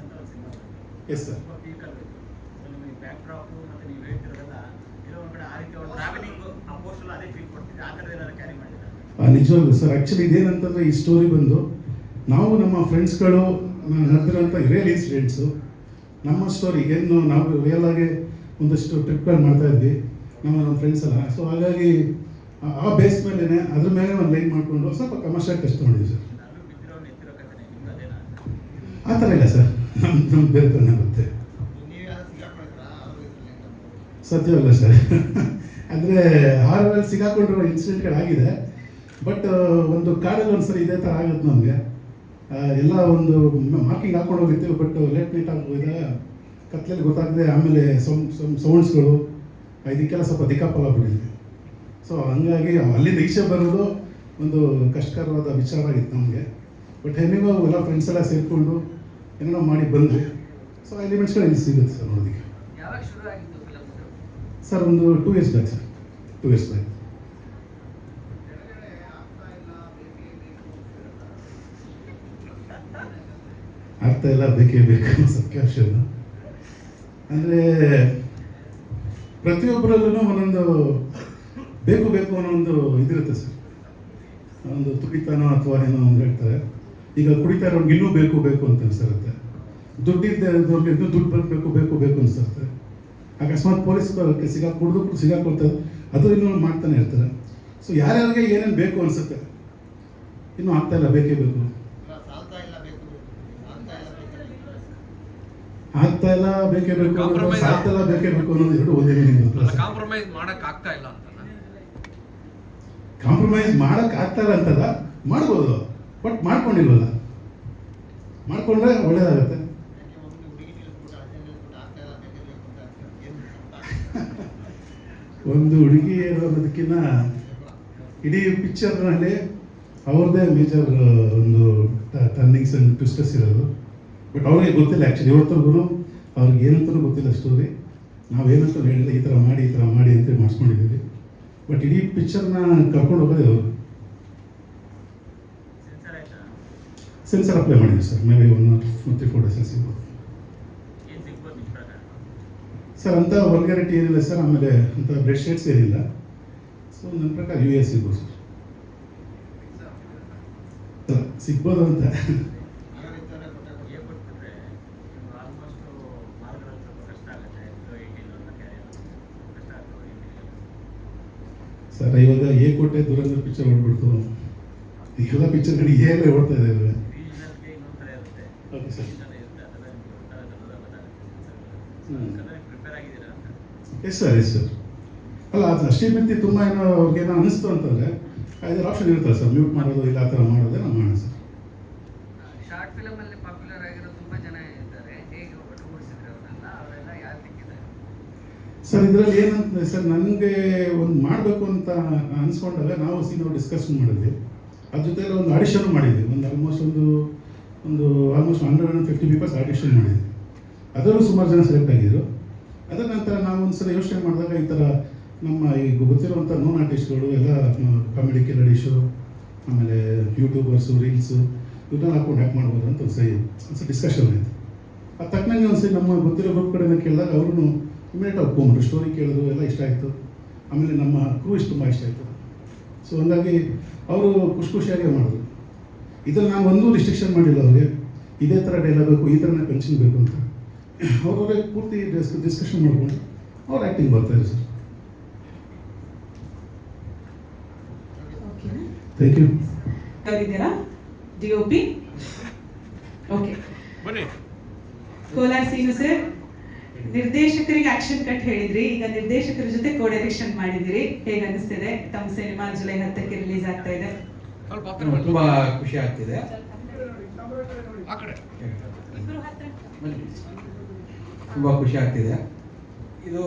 Yes sir. ನಿಜವಾಗ್ಲೂ ಸರ್. ಆ್ಯಕ್ಚುಲಿ ಇದೇನಂತಂದರೆ ಈ ಸ್ಟೋರಿ ಬಂದು ನಾವು ನಮ್ಮ ಫ್ರೆಂಡ್ಸ್ಗಳು ನಡೆದಿರೋಂಥ ರಿಯಲ್ ಇನ್ಸಿಡೆಂಟ್ಸು, ನಮ್ಮ ಸ್ಟೋರಿ ಏನು ನಾವು ರಿಯಲ್ ಆಗಿ ಒಂದಷ್ಟು ಟ್ರಿಪ್ಗಳು ಮಾಡ್ತಾಯಿದ್ವಿ ನಮ್ಮ ಫ್ರೆಂಡ್ಸ್ ಎಲ್ಲ. ಸೊ ಹಾಗಾಗಿ ಆ ಬೇಸ್ ಮೇಲೇ ಅದ್ರ ಮೇಲೆ ಒಂದು ಲೈನ್ ಮಾಡಿಕೊಂಡು ಸ್ವಲ್ಪ ಕಮರ್ಷಿಯಲ್ ಟೆಸ್ಟ್ ಮಾಡಿದ್ವಿ ಸರ್. ಆ ಥರ ಇಲ್ಲ ಸರ್, ನಮ್ಮ ಬೇರೆ ಥರನೇ ಬರುತ್ತೆ. ಸತ್ಯವಲ್ಲ ಸರ್. ಅಂದರೆ ಹಾರಲ್ಲಿ ಸಿಗಾಕೊಂಡಿರೋ ಇನ್ಸಿಡೆಂಟ್ಗಳಾಗಿದೆ. ಬಟ್ ಒಂದು ಕಾಡಲ್ಲಿ ಒಂದು ಸರಿ ಇದೇ ಥರ ಆಗುತ್ತೆ ನಮಗೆ. ಎಲ್ಲ ಒಂದು ಮಾರ್ಕಿಂಗ್ ಹಾಕೊಂಡು ಹೋಗಿರ್ತೀವಿ, ಬಟ್ ಲೇಟ್ ನೈಟ್ ಆಗಿ ಹೋಗಿದಾಗ ಕತ್ಲಲ್ಲಿ ಗೊತ್ತಾಗದೆ ಆಮೇಲೆ ಸೌಂಡ್ಸ್ಗಳು ಇದಕ್ಕೆಲ್ಲ ಸ್ವಲ್ಪ ದಿಕ್ಕಾಪಲ್ಲ ಬಿಟ್ಟಿದ್ವಿ. ಸೊ ಹಂಗಾಗಿ ಅಲ್ಲಿಂದ ಈಚೆ ಬರೋದು ಒಂದು ಕಷ್ಟಕರವಾದ ವಿಚಾರ ಆಗಿತ್ತು ನಮಗೆ. ಬಟ್ ಹೆಂಗೂ ಎಲ್ಲ ಫ್ರೆಂಡ್ಸ್ ಎಲ್ಲ ಸೇರಿಕೊಂಡು ಏನೋ ಮಾಡಿ ಬಂದ್ವಿ. ಸೊ ಎಲಿಮೆಂಟ್ಸ್ಗಳು ಇಲ್ಲಿ ಸಿಗುತ್ತೆ ಸರ್ ನೋಡೋದಕ್ಕೆ. ಸರ್ ಒಂದು 2 years back sir, 2 years back. ಆಗ್ತಾ ಇಲ್ಲ, ಬೇಕೇ ಬೇಕು ಸತ್ಯಾಂಶ. ಅಂದರೆ ಪ್ರತಿಯೊಬ್ಬರಲ್ಲೂ ಒಂದೊಂದು ಬೇಕು ಅನ್ನೋ ಒಂದು ಇದಿರುತ್ತೆ ಸರ್. ಒಂದು ತುಡಿತಾನೋ ಅಥವಾ ಏನೋ ಒಂದು ಹೇಳ್ತಾರೆ. ಈಗ ಕುಡಿತಾ ಇರೋರ್ಗೆ ಇನ್ನೂ ಬೇಕು ಅಂತ ಅನಿಸಿರುತ್ತೆ. ದುಡ್ಡಿದ್ದವ್ರಿಗೆ ಇನ್ನೂ ದುಡ್ಡು ಬೇಕು ಅನಿಸಿರುತ್ತೆ. ಅಕಸ್ಮಾತ್ ಪೊಲೀಸ್ ಸಿಗಾಕೊಳ್ತಾರೆ, ಅದು ಇನ್ನೂ ಮಾಡ್ತಾನೆ ಇರ್ತಾರೆ. ಸೊ ಯಾರ್ಯಾರಿಗೆ ಏನೇನು ಬೇಕು ಅನಿಸುತ್ತೆ, ಇನ್ನೂ ಆಗ್ತಾ ಇಲ್ಲ, ಬೇಕೇ ಬೇಕು. ಆಗ್ತಾ ಎಲ್ಲ ಬೇಕೇ ಬೇಕು, Compromise ಸಾಹಿತ್ಯ ಎಲ್ಲ ಬೇಕೇ ಬೇಕು ಅನ್ನೋದು ಎರಡು ಒಂದೇ ಮೀನಿಂಗ್. ಕಾಂಪ್ರಮೈಸ್ ಮಾಡಕ್ ಆಗ್ತಾ ಇಲ್ಲ ಅಂತ ಕಾಂಪ್ರಮೈಸ್ ಮಾಡಕ್ ಆಗ್ತಾರ ಅಂತಲ್ಲ, ಮಾಡ್ಬೋದು, ಬಟ್ ಮಾಡ್ಕೊಂಡಿಲ್ವಲ್ಲ. ಮಾಡ್ಕೊಂಡ್ರೆ ಒಳ್ಳೇದಾಗತ್ತೆ. ಒಂದು ಹುಡುಗಿ ಅನ್ನೋದಕ್ಕಿಂತ ಇಡೀ ಪಿಕ್ಚರ್ನಲ್ಲಿ ಅವ್ರದ್ದೇ ಮೇಜರ್ ಒಂದು ಟರ್ನಿಂಗ್ಸ್ ಅಂಡ್ ಟ್ವಿಸ್ಟರ್ಸ್ ಇರೋದು. ಬಟ್ ಅವ್ರಿಗೆ ಗೊತ್ತಿಲ್ಲ ಆ್ಯಕ್ಚುಲಿ, ಇವತ್ತರೆಗೂ ಅವ್ರಿಗೆ ಏನಂತಲೂ ಗೊತ್ತಿಲ್ಲ ಸ್ಟೋರಿ. ನಾವೇನಂತ ಹೇಳಿಲ್ಲ, ಈ ಥರ ಮಾಡಿ ಅಂತ ಮಾಡಿಸ್ಕೊಂಡಿದ್ದೀವಿ. ಬಟ್ ಇಡೀ ಪಿಕ್ಚರ್ನ ಕರ್ಕೊಂಡು ಹೋಗೋದೇ ಅವರು. ಸೆನ್ಸರ್ ಅಪ್ಲೈ ಮಾಡಿದ್ವಿ sir, may be 1 or 4 days ಸಿಗ್ಬೋದು ಸರ್. ಅಂತ ವರ್ಗಾರಿಟಿ ಏನಿಲ್ಲ ಸರ್, ಆಮೇಲೆ ಅಂತ ಬ್ಲಡ್ ಶೇಡ್ಸ್ ಏನಿಲ್ಲ. ಸೊ ನನ್ನ ಪ್ರಕಾರ US ಸಿಗ್ಬೋದು ಸರ್, ಸಿಗ್ಬೋದು ಅಂತ. ಸರ್ ಇವಾಗ ಕೋಟೆ ದುರಂತ ಪಿಕ್ಚರ್ ಹೊಡ್ಬಿಡ್ತು, ಎಲ್ಲ ಪಿಕ್ಚರ್ಗಳು ಏನೇ ಓಡ್ತಾ ಇದ್ದಾವೆ. Okay sir, yes sir, yes sir. ಅಲ್ಲ ಅದು ಅಷ್ಟೇ ಮಿತಿ ತುಂಬ ಏನೋ ಅವ್ರಿಗೇನೋ ಅನ್ನಿಸ್ತು ಅಂತಂದರೆ ಐದಾರು ಆಪ್ಷನ್ ಇರ್ತದೆ ಸರ್, ಮ್ಯೂಟ್ ಮಾಡೋದು ಇಲ್ಲ ಆ ಥರ ಮಾಡೋದೇ ನಾವು ಮಾಡೋಣ ಸರ್. ಶಾರ್ಟ್ ಫಿಲಮ್ ಅಲ್ಲಿ ಪಾಪ್ಯುಲರ್ ಆಗಿರೋ ತುಂಬಾ ಜನ ಇದ್ದಾರೆ, ಹೇಗೆ ಒಟ್ಟುಗೂಡಿಸಿದ್ರೆ ಅವರೆಲ್ಲ ಅವರೆಲ್ಲ ಯಾರು ಸಿಕ್ಕಿದ್ದಾರೆ ಸರ್? ಇದರಲ್ಲಿ ಏನಂತಂದರೆ ಸರ್, ನನಗೆ ಒಂದು ಮಾಡಬೇಕು ಅಂತ ಅನಿಸ್ಕೊಂಡಾಗ ನಾವು ಡಿಸ್ಕಷನ್ ಮಾಡಿದ್ವಿ. ಅದ್ರ ಜೊತೆಲಿ ಒಂದು ಆಡಿಷನ್ ಮಾಡಿದ್ವಿ, ಒಂದು ಆಲ್ಮೋಸ್ಟ್ 150 ಪೀಪಲ್ಸ್ ಆಡಿಷನ್ ಮಾಡಿದ್ವಿ. ಅದರಲ್ಲೂ ಸುಮಾರು ಜನ ಸೆಲೆಕ್ಟ್ ಆಗಿದ್ರು. ಅದರ ನಂತರ ನಾವು ಒಂದ್ಸಲ ಯೋಚನೆ ಮಾಡಿದಾಗ ಈ ಥರ ನಮ್ಮ ಈಗ ಗೊತ್ತಿರುವಂಥ ನೋನ್ ಆರ್ಟಿಸ್ಟ್ಗಳು ಎಲ್ಲ ಕಾಮಿಡಿ ಕಿಲಡಿಶು, ಆಮೇಲೆ ಯೂಟ್ಯೂಬರ್ಸು, ರೀಲ್ಸು ಇವನ್ನೆಲ್ಲ ಹಾಕೊಂಡು ಹ್ಯಾಕ್ ಮಾಡ್ಬೋದು ಅಂತ ಒಂದ್ಸರಿ ಡಿಸ್ಕಷನ್ ಆಯಿತು. ಅದು ತಕ್ಕನಂಗೆ ಒಂದ್ಸರಿ ನಮ್ಮ ಗೊತ್ತಿರೋ ಗ್ರೂಪ್ ಕಡೆಯಿಂದ ಕೇಳಿದಾಗ ಅವರು ಇಮಿಡಿಯೇಟ್ ಒಪ್ಕೊಂಡ್ರು. ಸ್ಟೋರಿ ಕೇಳಿದ್ರು, ಎಲ್ಲ ಇಷ್ಟ ಆಯಿತು. ಆಮೇಲೆ ನಮ್ಮ ಕ್ರೂ ತುಂಬ ಇಷ್ಟ ಆಯಿತು. ಸೊ ಹಂಗಾಗಿ ಅವರು ಖುಷಿಯಾಗಿ ಮಾಡಿದ್ರು. ಇದರಲ್ಲಿ ನಾನು ಒಂದೂ ರಿಸ್ಟ್ರಿಕ್ಷನ್ ಮಾಡಿಲ್ಲ ಅವ್ರಿಗೆ, ಇದೇ ಥರ ಡೈಲಾಗ್ ಬೇಕು, ಈ ಥರನೇ ಪೆನ್ಷನ್ ಬೇಕು ಅಂತ. ಅವ್ರವ್ರೆ ಪೂರ್ತಿ ಡಿಸ್ಕಷನ್ ಮಾಡ್ಕೊಂಡು ಅವ್ರು ಆ್ಯಕ್ಟಿಂಗ್ ಬರ್ತಾಯಿದ್ರು ಸರ್. Thank you. ಯಾರಿದ್ದೀರಾ? DOP okay. ಬನ್ನಿ. ಕೋಲಾರ್ ಸೀನು ಸರ್, ನಿರ್ದೇಶಕರಿಗೆ ಆಕ್ಷನ್ ಕಟ್ ಹೇಳಿದ್ರಿ, ಈಗ ನಿರ್ದೇಶಕರ ಜೊತೆ ಕೋ ಡೈರೆಕ್ಷನ್ ಮಾಡಿದಿರಿ. ಹೇಗೆ ಅನಿಸ್ತಿದೆ? ತಮ್ಮ ಸಿನಿಮಾ ಜುಲೈ 10ಕ್ಕೆ ರಿಲೀಸ್ ಆಗ್ತಾ ಇದೆ. ತುಂಬಾ ಖುಷಿ ಆಗ್ತಿದೆ. ಆ ಕಡೆ ತುಂಬ ಖುಷಿ ಆಗ್ತಿದೆ. ಇದು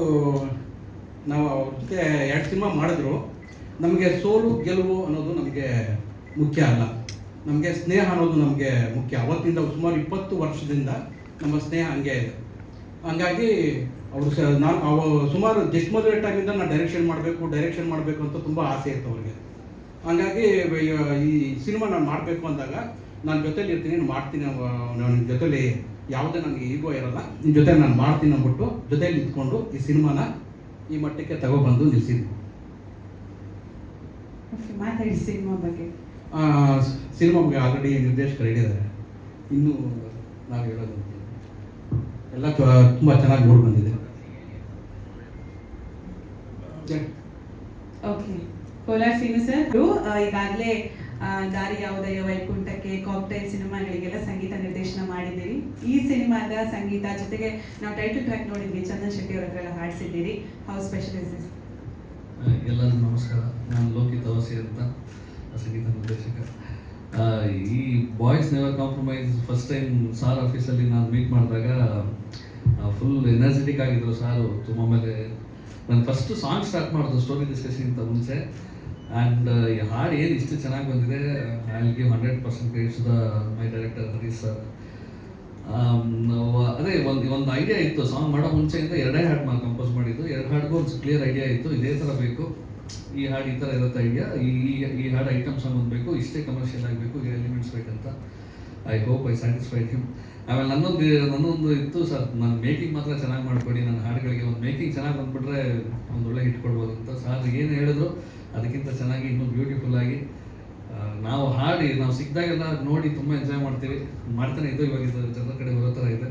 ನಾವು ಅವ್ರ ಜೊತೆ 2 ಸಿನಿಮಾ ಮಾಡಿದ್ರು. ನಮಗೆ ಸೋಲು ಗೆಲುವು ಅನ್ನೋದು ನಮಗೆ ಮುಖ್ಯ ಅಲ್ಲ, ನಮಗೆ ಸ್ನೇಹ ಅನ್ನೋದು ನಮಗೆ ಮುಖ್ಯ. ಅವತ್ತಿಂದ ಸುಮಾರು 20 ವರ್ಷದಿಂದ ನಮ್ಮ ಸ್ನೇಹ ಹಂಗೆ ಇದೆ. ಹಂಗಾಗಿ ಅವರು ಸುಮಾರು ಜಸ್ಟ್ ಮದುವೆ ಟೈಮಿಂದ ನಾನು ಡೈರೆಕ್ಷನ್ ಮಾಡಬೇಕು ಅಂತ ತುಂಬ ಆಸೆ ಇತ್ತು ಅವ್ರಿಗೆ. ಹಂಗಾಗಿ ಈ ಸಿನಿಮಾ ನಾನು ಮಾಡಬೇಕು ಅಂದಾಗ ನಾನು ಜೊತೇಲಿ ಇರ್ತೀನಿ, ನಾನು ಮಾಡ್ತೀನಿ, ನನ್ನ ಜೊತೇಲಿ ಯಾವುದೇ ನನಗೆ ಈಗೋ ಇರೋಲ್ಲ, ನಿನ್ನ ಜೊತೆ ನಾನು ಮಾಡ್ತೀನಿ ಅಂದ್ಬಿಟ್ಟು ಜೊತೆಲಿ ನಿಂತ್ಕೊಂಡು ಈ ಸಿನಿಮಾನ ಈ ಮಟ್ಟಕ್ಕೆ ತಗೊಬಂದು ನಿಲ್ಲಿಸಿದ್ವಿ. ಮಾತಾಡಿ ಸಿನಿಮಾ ಬಗ್ಗೆ. ಸಿನಿಮಾ ಬಗ್ಗೆ ಆಲ್ರೆಡಿ ನಿರ್ದೇಶಕರು ಹೇಳಿದ್ದಾರೆ, ಇನ್ನೂ ನಾವು ಹೇಳೋದು ಎಲ್ಲ ತುಂಬ ಚೆನ್ನಾಗಿ ನೋಡಿ ಬಂದಿದೆ. ಓಕೆ. ಕೋಲಾರ್ ಸೀನು ಸರ್, ಈಗಾಗಲೇ ದಾರಿ ಯಾವುದಯ್ಯ ವೈಕುಂಠಕ್ಕೆ, ಕಾಕ್ಟೈಲ್ ಸಿನಿಮಾಗಳಿಗೆಲ್ಲ ಸಂಗೀತ ನಿರ್ದೇಶನ ಮಾಡಿದ್ದೀರಿ. ಈ ಸಿನಿಮಾದ ಸಂಗೀತ ಜೊತೆಗೆ ನಾವು ಟೈಟಲ್ ಟ್ರ್ಯಾಕ್ ನೋಡಿದ್ವಿ, ಚಂದನ್ ಶೆಟ್ಟಿ ಅವ್ರ ಹತ್ರ ಎಲ್ಲ ಹಾಡಿಸಿದ್ದೀರಿ. How special is this? ಎಲ್ಲರಿಗೂ ನಮಸ್ಕಾರ. ನಾನು ಲೋಕಿ ತವಸಿ ಅಂತ, ಸಂಗೀತ ನಿರ್ದೇಶಕ. ಈ boys never compromise first time sir ಆಫೀಸಲ್ಲಿ ನಾನು ಮೀಟ್ ಮಾಡಿದಾಗ ಫುಲ್ ಎನರ್ಜೆಟಿಕ್ ಆಗಿದ್ರು ಸಾರು. ತುಂಬ ಮೇಲೆ ನಾನು ಫಸ್ಟ್ ಸಾಂಗ್ ಸ್ಟಾರ್ಟ್ ಮಾಡೋದು ಸ್ಟೋರಿ ಡಿಸ್ಕಷನ್ಗಿಂತ ಮುಂಚೆ. ಆ್ಯಂಡ್ ಈ ಹಾಡು ಏನು ಇಷ್ಟು ಚೆನ್ನಾಗಿ ಬಂದಿದೆ, I will give 100% credits the my director Harish sir. ಅದೇ ಒಂದು ಐಡಿಯಾ ಇತ್ತು, ಸಾಂಗ್ ಮಾಡೋ ಮುಂಚೆಯಿಂದ 2 ಹಾಡು ಕಂಪೋಸ್ ಮಾಡಿದ್ದು. 2 ಹಾಡಿಗೂ ಒಂದು ಕ್ಲಿಯರ್ ಐಡಿಯಾ ಇತ್ತು, ಇದೇ ಥರ ಬೇಕು, ಈ ಹಾಡು ಈ ಥರ ಇರುತ್ತೆ ಐಡಿಯಾ, ಈ ಹಾಡು ಐಟಮ್ ಸಾಂಗ್ ಒಂದು ಬೇಕು, ಇಷ್ಟೇ ಕಮರ್ಷಿಯಲ್ ಆಗಬೇಕು, ಈ ಎಲಿಮೆಂಟ್ಸ್ ಬೇಕಂತ. I hope I satisfied him. ಆಮೇಲೆ ನನ್ನೊಂದು ಇತ್ತು ಸರ್, ನಾನು ಮೇಕಿಂಗ್ ಮಾತ್ರ ಚೆನ್ನಾಗಿ ಮಾಡಿಕೊಡಿ, ನನ್ನ ಹಾಡುಗಳಿಗೆ ಒಂದು ಮೇಕಿಂಗ್ ಚೆನ್ನಾಗಿ ಬಂದುಬಿಟ್ರೆ ಒಂದು ಒಳ್ಳೆ ಹಿಟ್ ಕೊಡ್ಬೋದು ಅಂತ. ಸಾರ್ ಏನು ಹೇಳಿದ್ರು ಅದಕ್ಕಿಂತ ಚೆನ್ನಾಗಿ ಇನ್ನೂ ಬ್ಯೂಟಿಫುಲ್ಲಾಗಿ ನಾವು ಹಾಡಿ ನಾವು ಸಿಕ್ಕಿದಾಗೆಲ್ಲ ನೋಡಿ ತುಂಬ ಎಂಜಾಯ್ ಮಾಡ್ತಾನೆ ಇದ್ದು. ಇವಾಗ ಇದು ಜನರ ಕಡೆ ಬರೋ ಥರ ಇದೆ.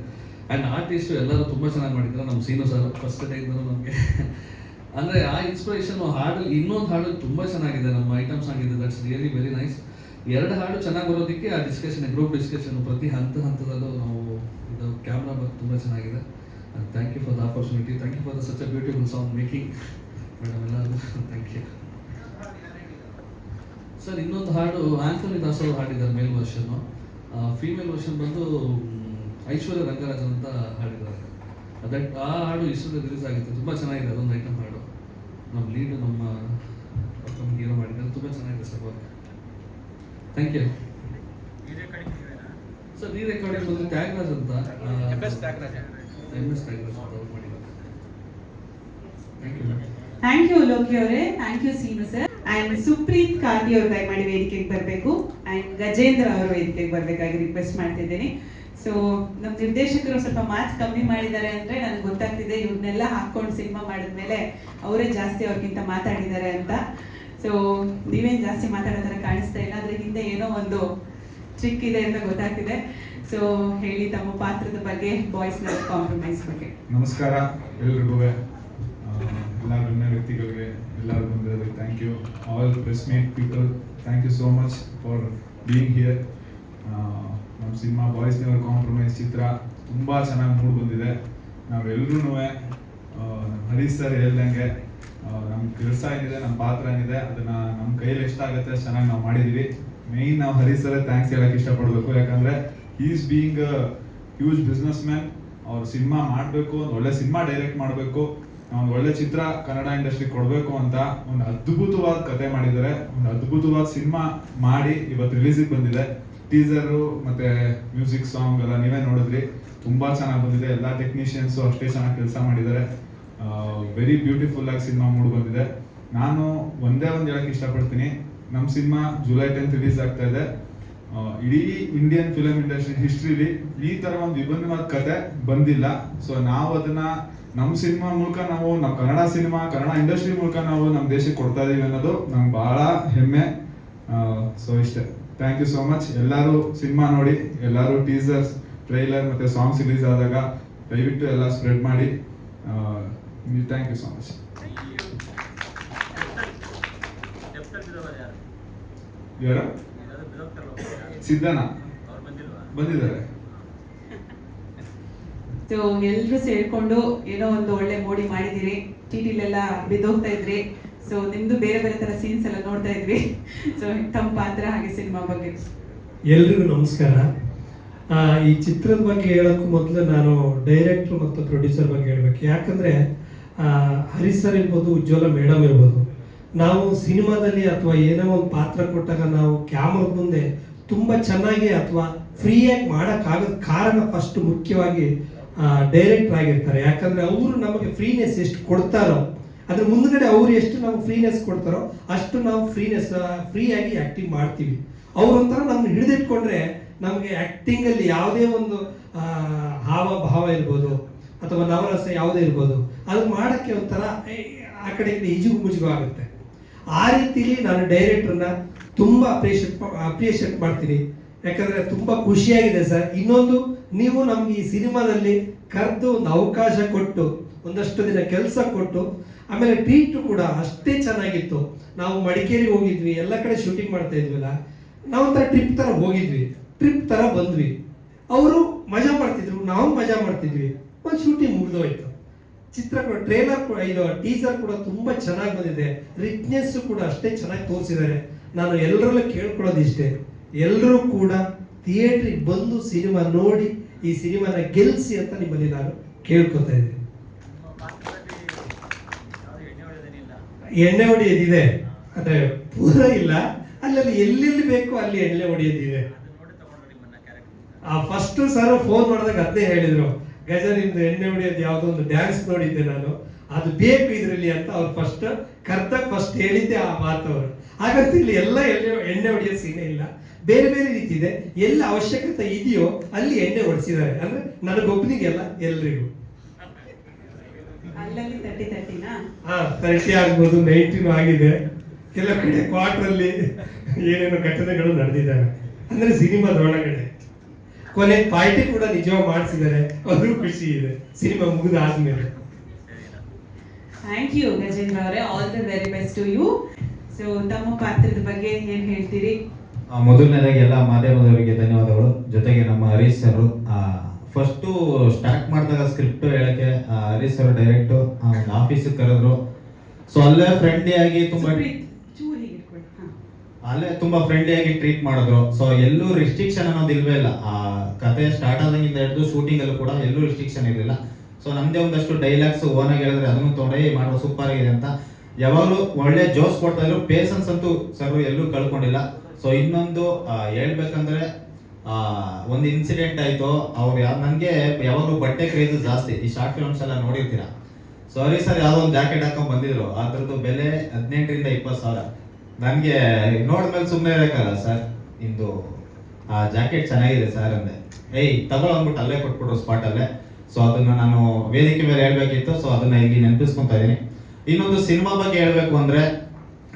ಆ್ಯಂಡ್ ಆರ್ಟಿಸ್ಟು ಎಲ್ಲರೂ ತುಂಬ ಚೆನ್ನಾಗಿ ಮಾಡಿದ್ದಾರೆ. ನಮ್ಮ ಸೀನು ಸರ್ ಫಸ್ಟ್ ಡೇಯಿಂದಲೂ ನಮಗೆ ಅಂದರೆ ಆ ಇನ್ಸ್ಪಿರೇಷನು ಹಾಡು. ಇನ್ನೊಂದು ಹಾಡು ತುಂಬ ಚೆನ್ನಾಗಿದೆ, ನಮ್ಮ ಐಟಮ್ ಸಾಂಗ್ ಇದೆ, ದಟ್ಸ್ ರಿಯಲಿ ವೆರಿ ನೈಸ್. 2 ಹಾಡು ಚೆನ್ನಾಗಿ ಬರೋದಕ್ಕೆ ಆ ಡಿಸ್ಕಷನ್, ಗ್ರೂಪ್ ಡಿಸ್ಕಷನ್ ಪ್ರತಿ ಹಂತದಲ್ಲೂ ನಾವು ಇದು ಕ್ಯಾಮ್ರಾ ಬಗ್ಗೆ ತುಂಬ ಚೆನ್ನಾಗಿದೆ. Thank you for the opportunity, thank you for the such a beautiful song making madam ಎಲ್ಲರಿಗೂ ಥ್ಯಾಂಕ್ ಯು. ಸರ್ ಇನ್ನೊಂದು ಹಾಡು ಆಂಥೋನಿ ದಾಸ್ ಅವರು ಹಾಡಿದ್ದಾರೆ ಮೇಲ್ ವರ್ಷನ್ನು, ಫೀಮೇಲ್ ವರ್ಷನ್ ಬಂದು ಐಶ್ವರ್ಯ ರಂಗರಾಜನ್ ಅಂತ ಹಾಡಿದ್ದಾರೆ. ಆ ಹಾಡು ಇಷ್ಟೊಂದು ರಿಲೀಸ್ ಆಗಿತ್ತು, ತುಂಬ ಚೆನ್ನಾಗಿದೆ ಅದೊಂದು ಐಟಮ್ ಹಾಡು. ನಮ್ಮ ಲೀಡು ನಮ್ಮ ಹೀರೋ ಮಾಡಿದ್ದಾರೆ, ತುಂಬ ಚೆನ್ನಾಗಿದೆ sir work. Thank you sir. ಈ ರೆಕಾರ್ಡಿಂಗ್ ಬಂದು ತ್ಯಾಗರಾಜ್ ಅಂತ MS ತ್ಯಾಗರಾಜ್ ಅಂತ ಅವ್ರು ಮಾಡಿದ್ದಾರೆ. Thank you ma'am. Thank you Loki ಅವರೇ, thank you Seenu sir. And Supreeth Kanthi ಅವರು ದಯಮಾಡಿ ವೇದಿಕೆಗೆ ಬರಬೇಕು, ಅಂಡ್ ಗಜೇಂದ್ರ ಅವರು ವೇದಿಕೆಗೆ ಬರಬೇಕಾಗಿ ರಿಕ್ವೆಸ್ಟ್ ಮಾಡ್ತಿದ್ದೀನಿ. ಸೊ ನಮ್ಮ ನಿರ್ದೇಶಕರು ಸ್ವಲ್ಪ ಮಾತು ಕಮ್ಮಿ ಮಾಡಿದ್ದಾರೆ ಅಂದ್ರೆ ನನಗೆ ಗೊತ್ತಾಗ್ತಿದೆ ಇವ್ರನ್ನೆಲ್ಲ ಹಾಕೊಂಡು ಸಿನಿಮಾ ಮಾಡಿದ್ಮೇಲೆ ಅವರೇ ಜಾಸ್ತಿ ಅವ್ರಿಗಿಂತ ಮಾತಾಡಿದ್ದಾರೆ ಅಂತ. ಸೊ ನೀವೇನು ಜಾಸ್ತಿ ಮಾತಾಡೋ ಥರ ಕಾಣಿಸ್ತಾ ಇಲ್ಲ, ಅದ್ರ ಹಿಂದೆ ಏನೋ ಒಂದು ಟ್ರಿಕ್ ಇದೆ ಅಂತ ಗೊತ್ತಾಗ್ತಿದೆ. ಸೊ ಹೇಳಿ ತಮ್ಮ ಪಾತ್ರದ ಬಗ್ಗೆ, ಬಾಯ್ಸ್ನ ಕಾಂಪ್ರಮೈಸ್ ಬಗ್ಗೆ. ನಮಸ್ಕಾರ ಎಲ್ರಿಗೂ, ಎಲ್ಲ ಗಣ್ಯ ವ್ಯಕ್ತಿಗಳಿಗೆ, ಎಲ್ಲರೂ ಬಂದಿರೋದಕ್ಕೆ thank you. All press meet people, thank you so much for being here. ನಮ್ಮ ಸಿನಿಮಾ ಬಾಯ್ಸ್ ನೆವರ್ ಕಾಂಪ್ರಮೈಸ್ ಚಿತ್ರ ತುಂಬ ಚೆನ್ನಾಗಿ ಮೂಡ್ ಬಂದಿದೆ. ನಾವೆಲ್ಲರೂ ಹರೀಶ್ ಸರ್ ಹೇಳ್ದಂಗೆ ನಮ್ಮ ಕೆಲಸ ಏನಿದೆ, ನಮ್ಮ ಪಾತ್ರ ಏನಿದೆ, ಅದನ್ನು ನಮ್ಮ ಕೈಯಲ್ಲಿ ಎಷ್ಟಾಗುತ್ತೆ ಅಷ್ಟು ಚೆನ್ನಾಗಿ ನಾವು ಮಾಡಿದ್ದೀವಿ. ಮೇಯ್ನ್ ನಾವು ಹರೀಶ್ ಸರ್ ಥ್ಯಾಂಕ್ಸ್ ಹೇಳಕ್ಕೆ ಇಷ್ಟಪಡಬೇಕು, ಯಾಕಂದರೆ is being a huge business man. ಅವ್ರು ಸಿನಿಮಾ ಮಾಡಬೇಕು, ಒಂದು ಒಳ್ಳೆ ಸಿನಿಮಾ ಡೈರೆಕ್ಟ್ ಮಾಡಬೇಕು, ಒಂದು ಒಳ್ಳೆ ಚಿತ್ರ ಕನ್ನಡ ಇಂಡಸ್ಟ್ರಿ ಕೊಡಬೇಕು ಅಂತ ಒಂದು ಅದ್ಭುತವಾದ ಕತೆ ಮಾಡಿದ್ದಾರೆ. ಒಂದು ಅದ್ಭುತವಾದ ಸಿನಿಮಾ ಮಾಡಿ ಇವತ್ತು ರಿಲೀಸಿಗೆ ಬಂದಿದೆ. ಟೀಸರು ಮತ್ತು ಮ್ಯೂಸಿಕ್ ಸಾಂಗ್ ಎಲ್ಲ ನೀವೇ ನೋಡಿದ್ರಿ, ತುಂಬ ಚೆನ್ನಾಗಿ ಬಂದಿದೆ. ಎಲ್ಲ ಟೆಕ್ನಿಷಿಯನ್ಸು ಅಷ್ಟೇ ಚೆನ್ನಾಗಿ ಕೆಲಸ ಮಾಡಿದ್ದಾರೆ. ವೆರಿ ಬ್ಯೂಟಿಫುಲ್ ಆಗಿ ಸಿನಿಮಾ ಮೂಡ್ ಬಂದಿದೆ. ನಾನು ಒಂದೇ ಒಂದು ಹೇಳಕ್ಕೆ ಇಷ್ಟಪಡ್ತೀನಿ, ನಮ್ಮ ಸಿನಿಮಾ ಜುಲೈ 10 ರಿಲೀಸ್ ಆಗ್ತಾ ಇದೆ. ಇಡೀ ಇಂಡಿಯನ್ ಫಿಲಮ್ ಇಂಡಸ್ಟ್ರಿ ಹಿಸ್ಟ್ರಿಲಿ ಈ ಥರ ಒಂದು ವಿಭಿನ್ನವಾದ ಕತೆ ಬಂದಿಲ್ಲ. ಸೊ ನಾವು ಅದನ್ನ ನಮ್ಮ ಸಿನಿಮಾ ಮೂಲಕ, ನಾವು ನಮ್ಮ ಕನ್ನಡ ಸಿನಿಮಾ, ಕನ್ನಡ ಇಂಡಸ್ಟ್ರಿ ಮೂಲಕ ನಾವು ನಮ್ಮ ದೇಶಕ್ಕೆ ಕೊಡ್ತಾ ಇದೀವಿ ಅನ್ನೋದು ನಮ್ಗೆ ಬಹಳ ಹೆಮ್ಮೆ. ಸೊ ಇಷ್ಟೇ, ಥ್ಯಾಂಕ್ ಯು ಸೋ ಮಚ್. ಎಲ್ಲರೂ ಸಿನಿಮಾ ನೋಡಿ, ಎಲ್ಲರೂ ಟೀಸರ್ಸ್, ಟ್ರೈಲರ್ ಮತ್ತು ಸಾಂಗ್ಸ್ ರಿಲೀಸ್ ಆದಾಗ ದಯವಿಟ್ಟು ಎಲ್ಲ ಸ್ಪ್ರೆಡ್ ಮಾಡಿ. Thank you so much. ಯಾರು? ಸಿದ್ಧನ ಬಂದಿದ್ದಾರೆ. ಸೊ ಎಲ್ಲರೂ ಸೇರ್ಕೊಂಡು ಏನೋ ಒಂದು ಒಳ್ಳೆ ಮೋಡಿ ಮಾಡಿದಿರಿ. ಟಿಟಿಲೆಲ್ಲ ಬಿದ್ದೋಗ್ತಾ ಇದ್ರಿ. ಸೊ ನಿಮ್ದು ಬೇರೆ ಬೇರೆ ತರ ಸೀನ್ಸ್ ಎಲ್ಲ ನೋಡ್ತಾ ಇದ್ವಿ. ಸೊ ತಮ್ಮ ಪಾತ್ರ ಹಾಗೆ ಸಿನಿಮಾ ಬಗ್ಗೆ. ಎಲ್ರಿಗೂ ನಮಸ್ಕಾರ. ಈ ಚಿತ್ರದ ಬಗ್ಗೆ ಹೇಳೋಕ್ಕೂ ಮೊದಲು ನಾನು ಡೈರೆಕ್ಟರ್ ಮತ್ತು ಪ್ರೊಡ್ಯೂಸರ್ ಬಗ್ಗೆ ಹೇಳ್ಬೇಕು. ಯಾಕಂದರೆ ಹರೀಶ್ ಸರ್ ಇರ್ಬೋದು, ಉಜ್ವಲ ಮೇಡಮ್ ಇರ್ಬೋದು, ನಾವು ಸಿನಿಮಾದಲ್ಲಿ ಅಥವಾ ಏನೋ ಒಂದು ಪಾತ್ರ ಕೊಟ್ಟಾಗ ನಾವು ಕ್ಯಾಮ್ರದ ಮುಂದೆ ತುಂಬ ಚೆನ್ನಾಗಿ ಅಥವಾ ಫ್ರೀಯಾಗಿ ಮಾಡೋಕ್ಕಾಗೋದ ಕಾರಣ ಫಸ್ಟ್ ಮುಖ್ಯವಾಗಿ ಡೈರೆಕ್ಟರ್ ಆಗಿರ್ತಾರೆ. ಯಾಕಂದರೆ ಅವರು ನಮಗೆ ಫ್ರೀನೆಸ್ ಎಷ್ಟು ಕೊಡ್ತಾರೋ ಅದ್ರ ಮುಂದ್ಗಡೆ ಅವ್ರು ಎಷ್ಟು ನಾವು ಫ್ರೀನೆಸ್ ಕೊಡ್ತಾರೋ ಅಷ್ಟು ನಾವು ಫ್ರೀಯಾಗಿ ಆ್ಯಕ್ಟಿಂಗ್ ಮಾಡ್ತೀವಿ. ಅವ್ರೊಂಥರ ನಮ್ಗೆ ಹಿಡಿದಿಟ್ಕೊಂಡ್ರೆ ನಮಗೆ ಆ್ಯಕ್ಟಿಂಗಲ್ಲಿ ಯಾವುದೇ ಒಂದು ಹಾವಭಾವ ಇರ್ಬೋದು ಅಥವಾ ನವರಸ ಯಾವುದೇ ಇರ್ಬೋದು, ಅದು ಮಾಡೋಕ್ಕೆ ಒಂಥರ ಆ ಕಡೆ ಈಜಿಗು ಮುಜಿಗು ಆಗುತ್ತೆ. ಆ ರೀತಿಲಿ ನಾನು ಡೈರೆಕ್ಟ್ರನ್ನ ತುಂಬ ಅಪ್ರಿಷಿಯೇಟ್ ಮಾಡ್ತೀನಿ. ಯಾಕಂದರೆ ತುಂಬ ಖುಷಿಯಾಗಿದೆ ಸರ್. ಇನ್ನೊಂದು, ನೀವು ನಮ್ಗೆ ಈ ಸಿನಿಮಾದಲ್ಲಿ ಕರೆದು ಒಂದು ಅವಕಾಶ ಕೊಟ್ಟು ಒಂದಷ್ಟು ದಿನ ಕೆಲಸ ಕೊಟ್ಟು ಆಮೇಲೆ ಟ್ರೀಟ್ ಕೂಡ ಅಷ್ಟೇ ಚೆನ್ನಾಗಿತ್ತು. ನಾವು ಮಡಿಕೇರಿಗೆ ಹೋಗಿದ್ವಿ, ಎಲ್ಲ ಕಡೆ ಶೂಟಿಂಗ್ ಮಾಡ್ತಾ ಇದ್ವಲ್ಲ, ನಾವೊಂಥರ ಟ್ರಿಪ್ ಥರ ಹೋಗಿದ್ವಿ, ಟ್ರಿಪ್ ಥರ ಬಂದ್ವಿ. ಅವರು ಮಜಾ ಮಾಡ್ತಿದ್ರು, ನಾವು ಮಜಾ ಮಾಡ್ತಿದ್ವಿ. ಒಂದು ಶೂಟಿಂಗ್ ಮುಗಿದೋಯ್ತು. ಚಿತ್ರ ಕೂಡ, ಟ್ರೇಲರ್ ಕೂಡ, ಇದು ಟೀಸರ್ ಕೂಡ ತುಂಬ ಚೆನ್ನಾಗಿ ಬಂದಿದೆ. ರಿಚ್ನೆಸ್ ಕೂಡ ಅಷ್ಟೇ ಚೆನ್ನಾಗಿ ತೋರಿಸಿದ್ದಾರೆ. ನಾನು ಎಲ್ಲರಲ್ಲೂ ಕೇಳ್ಕೊಳ್ಳೋದು ಇಷ್ಟೇ, ಎಲ್ಲರೂ ಕೂಡ ಥಿಯೇಟ್ರಿಗೆ ಬಂದು ಸಿನಿಮಾ ನೋಡಿ ಈ ಸಿನಿಮಾನ ಗೆಲ್ಲಿಸಿ ಅಂತ ನಿಮ್ಮಲ್ಲಿ ನಾನು ಕೇಳ್ಕೊತಾ ಇದ್ದೀನಿ. ಎಣ್ಣೆ ಹೊಡೆಯೋದಿದೆ ಅಂದರೆ ಪೂರ ಇಲ್ಲ, ಅಲ್ಲಲ್ಲಿ ಎಲ್ಲೆಲ್ಲಿ ಬೇಕು ಅಲ್ಲಿ ಎಣ್ಣೆ ಹೊಡೆಯೋದಿದೆ. ಫಸ್ಟ್ ಸರ್ ಫೋನ್ ಮಾಡಿದಾಗ ಅದೇ ಹೇಳಿದ್ರು, ಗಜ ನಿಮ್ದು ಎಣ್ಣೆ ಹೊಡೆಯೋದು ಯಾವುದೋ ಒಂದು ಡ್ಯಾನ್ಸ್ ನೋಡಿದ್ದೆ ನಾನು, ಅದು ಬೇಕು ಇದರಲ್ಲಿ ಅಂತ ಅವ್ರು ಫಸ್ಟ್ ಹೇಳಿದ್ದೆ ಆ ಮಾತವರು. ಹಾಗಂತ ಇಲ್ಲಿ ಎಲ್ಲ ಎಣ್ಣೆ ಹೊಡೆಯೋ ಸೀನೇ ಇಲ್ಲ, ಬೇರೆ ಬೇರೆ ರೀತಿ ಇದೆ. ಎಲ್ಲ ಅವಶ್ಯಕತೆ ಇದೆಯೋ ಅಲ್ಲಿ ಎಣ್ಣೆ ಹೊಡಿಸಿದ್ದಾರೆ. ಅಂದ್ರೆ ನನಗೊಬ್ಬನಿಗೆಲ್ಲ ಎಲ್ರಿಗೂ 30 ಆಗ್ಬೋದು, 90 ಆಗಿದೆ. ಕೆಲವು ಕಡೆ ಕ್ವಾರ್ಟರಲ್ಲಿ ಏನೇನೋ ಘಟನೆಗಳು ನಡೆದಿದ್ದಾವೆ. ಅಂದ್ರೆ ಸಿನಿಮಾದೊಳಗಡೆ ಕೊನೆ ಪಾರ್ಟಿ ಕೂಡ ನಿಜವಾಗಿ ಮಾಡಿಸಿದ್ದಾರೆ, ಅದು ಖುಷಿ ಇದೆ ಸಿನಿಮಾ ಮುಗಿದಾದ್ಮೇಲೆ. ಥ್ಯಾಂಕ್ ಯು ಗಜೇಂದ್ರ ಅವರೇ, all the very best to you. So ತಮ್ಮ ಪಾತ್ರದ ಬಗ್ಗೆ ಏನ್ ಹೇಳ್ತೀರಿ? ಮೊದಲನೇದಾಗಿ ಎಲ್ಲ ಮಾಧ್ಯಮದವರಿಗೆ ಧನ್ಯವಾದಗಳು. ಜೊತೆಗೆ ನಮ್ಮ ಹರೀಶ್ ಸರ್ ಫಸ್ಟು ಸ್ಟಾರ್ಟ್ ಮಾಡಿದಾಗ ಸ್ಕ್ರಿಪ್ಟ್ ಹೇಳಕ್ಕೆ ಹರೀಶ್ ಸರ್ ಡೈರೆಕ್ಟು ಒಂದು ಆಫೀಸಿಗೆ ಕರೆದ್ರು. ಸೊ ಅಲ್ಲೇ ಫ್ರೆಂಡ್ಲಿಯಾಗಿ ತುಂಬ ಸುಪ್ರೀತ್, ಚೂರು ಹೀಗೆ ಇಟ್ಕೊಳ್ಳಿ. ಹಾ. ಅಲ್ಲೇ ತುಂಬಾ ಫ್ರೆಂಡ್ಲಿಯಾಗಿ ಟ್ರೀಟ್ ಮಾಡಿದ್ರು. ಸೊ ಎಲ್ಲೂ ರಿಸ್ಟ್ರಿಕ್ಷನ್ ಅನ್ನೋದು ಇಲ್ವೇ ಇಲ್ಲ. ಆ ಕತೆ ಸ್ಟಾರ್ಟ್ ಆದಾಗಿಂದ ಹಿಡಿದು ಶೂಟಿಂಗ್ ಅಲ್ಲೂ ಕೂಡ ಎಲ್ಲೂ ರಿಸ್ಟ್ರಿಕ್ಷನ್ ಇರಲಿಲ್ಲ. ಸೊ ನಮ್ದೇ ಒಂದಷ್ಟು ಡೈಲಾಗ್ಸ್ ಓನಾಗಿ ಹೇಳಿದ್ರೆ ಅದನ್ನು ತೊಗೊಂಡು ಮಾಡೋ ಸೂಪರ್ ಆಗಿದೆ ಅಂತ ಯಾವಾಗಲೂ ಒಳ್ಳೆ ಜೋಸ್ ಕೊಡ್ತಾ ಇದ್ರು. ಪೇಷನ್ಸ್ ಅಂತೂ ಸರ್ ಎಲ್ಲೂ ಕಳ್ಕೊಂಡಿಲ್ಲ. ಸೊ ಇನ್ನೊಂದು ಹೇಳ್ಬೇಕಂದ್ರೆ ಒಂದು ಇನ್ಸಿಡೆಂಟ್ ಆಯ್ತು. ಅವ್ರು ನನಗೆ ಯಾವಾಗಲೂ ಬಟ್ಟೆ ಕ್ರೇಜ್ ಜಾಸ್ತಿ. ಈ ಶಾರ್ಟ್ ಫಿಲ್ಮ್ಸ್ ಎಲ್ಲ ನೋಡಿರ್ತೀರಾ. ಸೊ ಹರೀಶ್ ಸರ್ ಯಾವುದೋ ಒಂದು ಜಾಕೆಟ್ ಹಾಕೊಂಡ್ ಬಂದಿದ್ರು. ಅದ್ರದ್ದು ಬೆಲೆ 18,000 to 20,000. ನನಗೆ ನೋಡಿದ್ಮೇಲೆ ಸುಮ್ಮನೆ ಇರೋಕ್ಕಲ್ಲ, ಸರ್ ನಿಮ್ದು ಆ ಜಾಕೆಟ್ ಚೆನ್ನಾಗಿದೆ ಸರ್ ಅಂದೆ. ತಗೊಳ್ಳೋ ಅಂದ್ಬಿಟ್ಟು ಅಲ್ಲೇ ಕೊಟ್ಬಿಟ್ರು ಸ್ಪಾಟಲ್ಲೇ. ಸೊ ಅದನ್ನ ನಾನು ವೇದಿಕೆ ಮೇಲೆ ಹೇಳ್ಬೇಕಿತ್ತು. ಸೊ ಅದನ್ನ ಇಲ್ಲಿ ನೆನಪಿಸ್ಕೊತಾ ಇದ್ದೀನಿ. ಇನ್ನೊಂದು ಸಿನಿಮಾ ಬಗ್ಗೆ ಹೇಳ್ಬೇಕು ಅಂದ್ರೆ,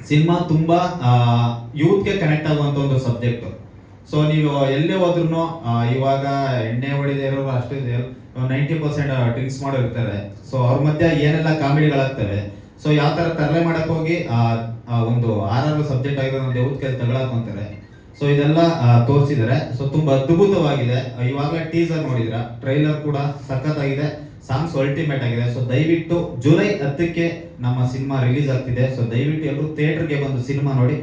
ಸಿನಿಮಾ ತುಂಬಾ ಯೂತ್ಗೆ ಕನೆಕ್ಟ್ ಆಗುವಂತ ಒಂದು ಸಬ್ಜೆಕ್ಟ್. ಸೊ ನೀವು ಎಲ್ಲೇ ಹೋದ್ರು ಇವಾಗ ಎಣ್ಣೆ ಹೊಡಿದೇ ಇರೋರು ಅಷ್ಟೇ 90% ಡ್ರಿಂಕ್ಸ್ ಮಾಡೋ ಇರ್ತಾರೆ. ಸೊ ಅವ್ರ ಮಧ್ಯೆ ಏನೆಲ್ಲ ಕಾಮಿಡಿಗಳಾಗ್ತವೆ. ಸೊ ಯಾವ ತರ ತರಲೆ ಮಾಡಕ್ ಹೋಗಿ ಒಂದು ಆರಾರು ಸಬ್ಜೆಕ್ಟ್ ಆಗಿರೋ ಒಂದು ಯೂತ್ಗೆ ತಗೊಳಕೊಂತಾರೆ. ಸೊ ಇದೆಲ್ಲ ತೋರಿಸಿದ್ದಾರೆ. ಸೊ ತುಂಬಾ ಅದ್ಭುತವಾಗಿದೆ. ಇವಾಗ ಟೀಸರ್ ನೋಡಿದ್ರ, ಟ್ರೈಲರ್ ಕೂಡ ಸಖತ್ತಾಗಿದೆ, ಸಾಂಗ್ಸ್ ಅಲ್ಟಿಮೇಟ್ ಆಗಿದೆ. ಸೊ ದಯವಿಟ್ಟು ಜುಲೈ 10ಕ್ಕೆ ನಮ್ಮ ಸಿನಿಮಾ ರಿಲೀಸ್ ಆಗ್ತಿದೆ. ಸೊ ದಯವಿಟ್ಟು ಎಲ್ಲರೂ ಥಿಯೇಟರ್ಗೆ ಬಂದು ಸಿನಿಮಾ ನೋಡಿ.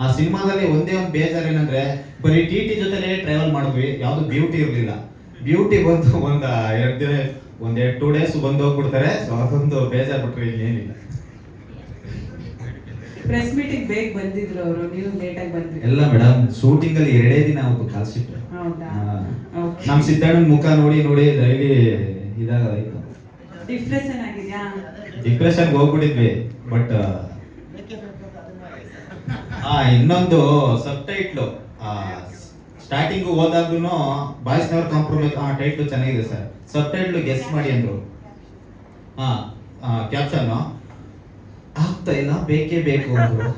ಆ ಸಿನಿಮಾದಲ್ಲಿ ಒಂದೇ ಒಂದು ಬೇಜಾರು ಏನಂದ್ರೆ, ಬರೀ ಟಿ ಜೊತೆಲೇ ಟ್ರಾವೆಲ್ ಮಾಡಿದ್ವಿ, ಯಾವ್ದು ಬ್ಯೂಟಿ ಇರಲಿಲ್ಲ. ಬ್ಯೂಟಿ ಬಂದು ಒಂದ್ 2 days ಬಂದು ಹೋಗ್ಬಿಡ್ತಾರೆ. ಸೊ ಅದೊಂದು ಬೇಜಾರು ಬಿಟ್ರೆ ಇನ್ನೇನಿಲ್ಲ. ಪ್ರೆಸ್ ಮೀಟಿಂಗ್ ಬೇಗ ಬಂದಿದ್ರು ಅವರು, ನೀವು ಲೇಟ್ ಆಗಿ ಬಂದ್ರಿ. ಎಲ್ಲ ಮೇಡಮ್ ಶೂಟಿಂಗ್ ಅಲ್ಲಿ 2 ದಿನ ಆಯ್ತು ಕಾಲ್ಸಿಟ್ಟು. ಹೌದಾ? ಓಕೆ. ನಮ್ ಸಿದ್ದಣ್ಣನ ಮುಖ ನೋಡಿ ಡೈಲಿ ಇದಾಗಾಯ್ತು. ಡಿಪ್ರೆಷನ್ ಆಗಿದ್ಯಾ? ಡಿಪ್ರೆಷನ್ ಹೋಗ್ಬಿಟ್ಟಿದ್ವಿ. ಬಟ್ ಇನ್ನೊಂದು ಸಬ್ ಟೈಟ್ಲು ಸ್ಟಾರ್ಟಿಂಗ್ ಹೋದಾಗ್ಲೂ ಬಾಯ್ಸ್ ನೆವರ್ ಕಾಂಪ್ರಮೈಸ್ ಟೈಟ್ಲು ಚೆನ್ನಾಗಿದೆ ಸರ್. ಸಬ್ ಟೈಟ್ಲು ಗೆಸ್ ಮಾಡಿ ಅಂದ್ರು. ಕ್ಯಾಪ್ಷನ್ ಆಗ್ತಾ ಇಲ್ಲ, ಬೇಕೇ ಬೇಕು ಅಂದ್ರು.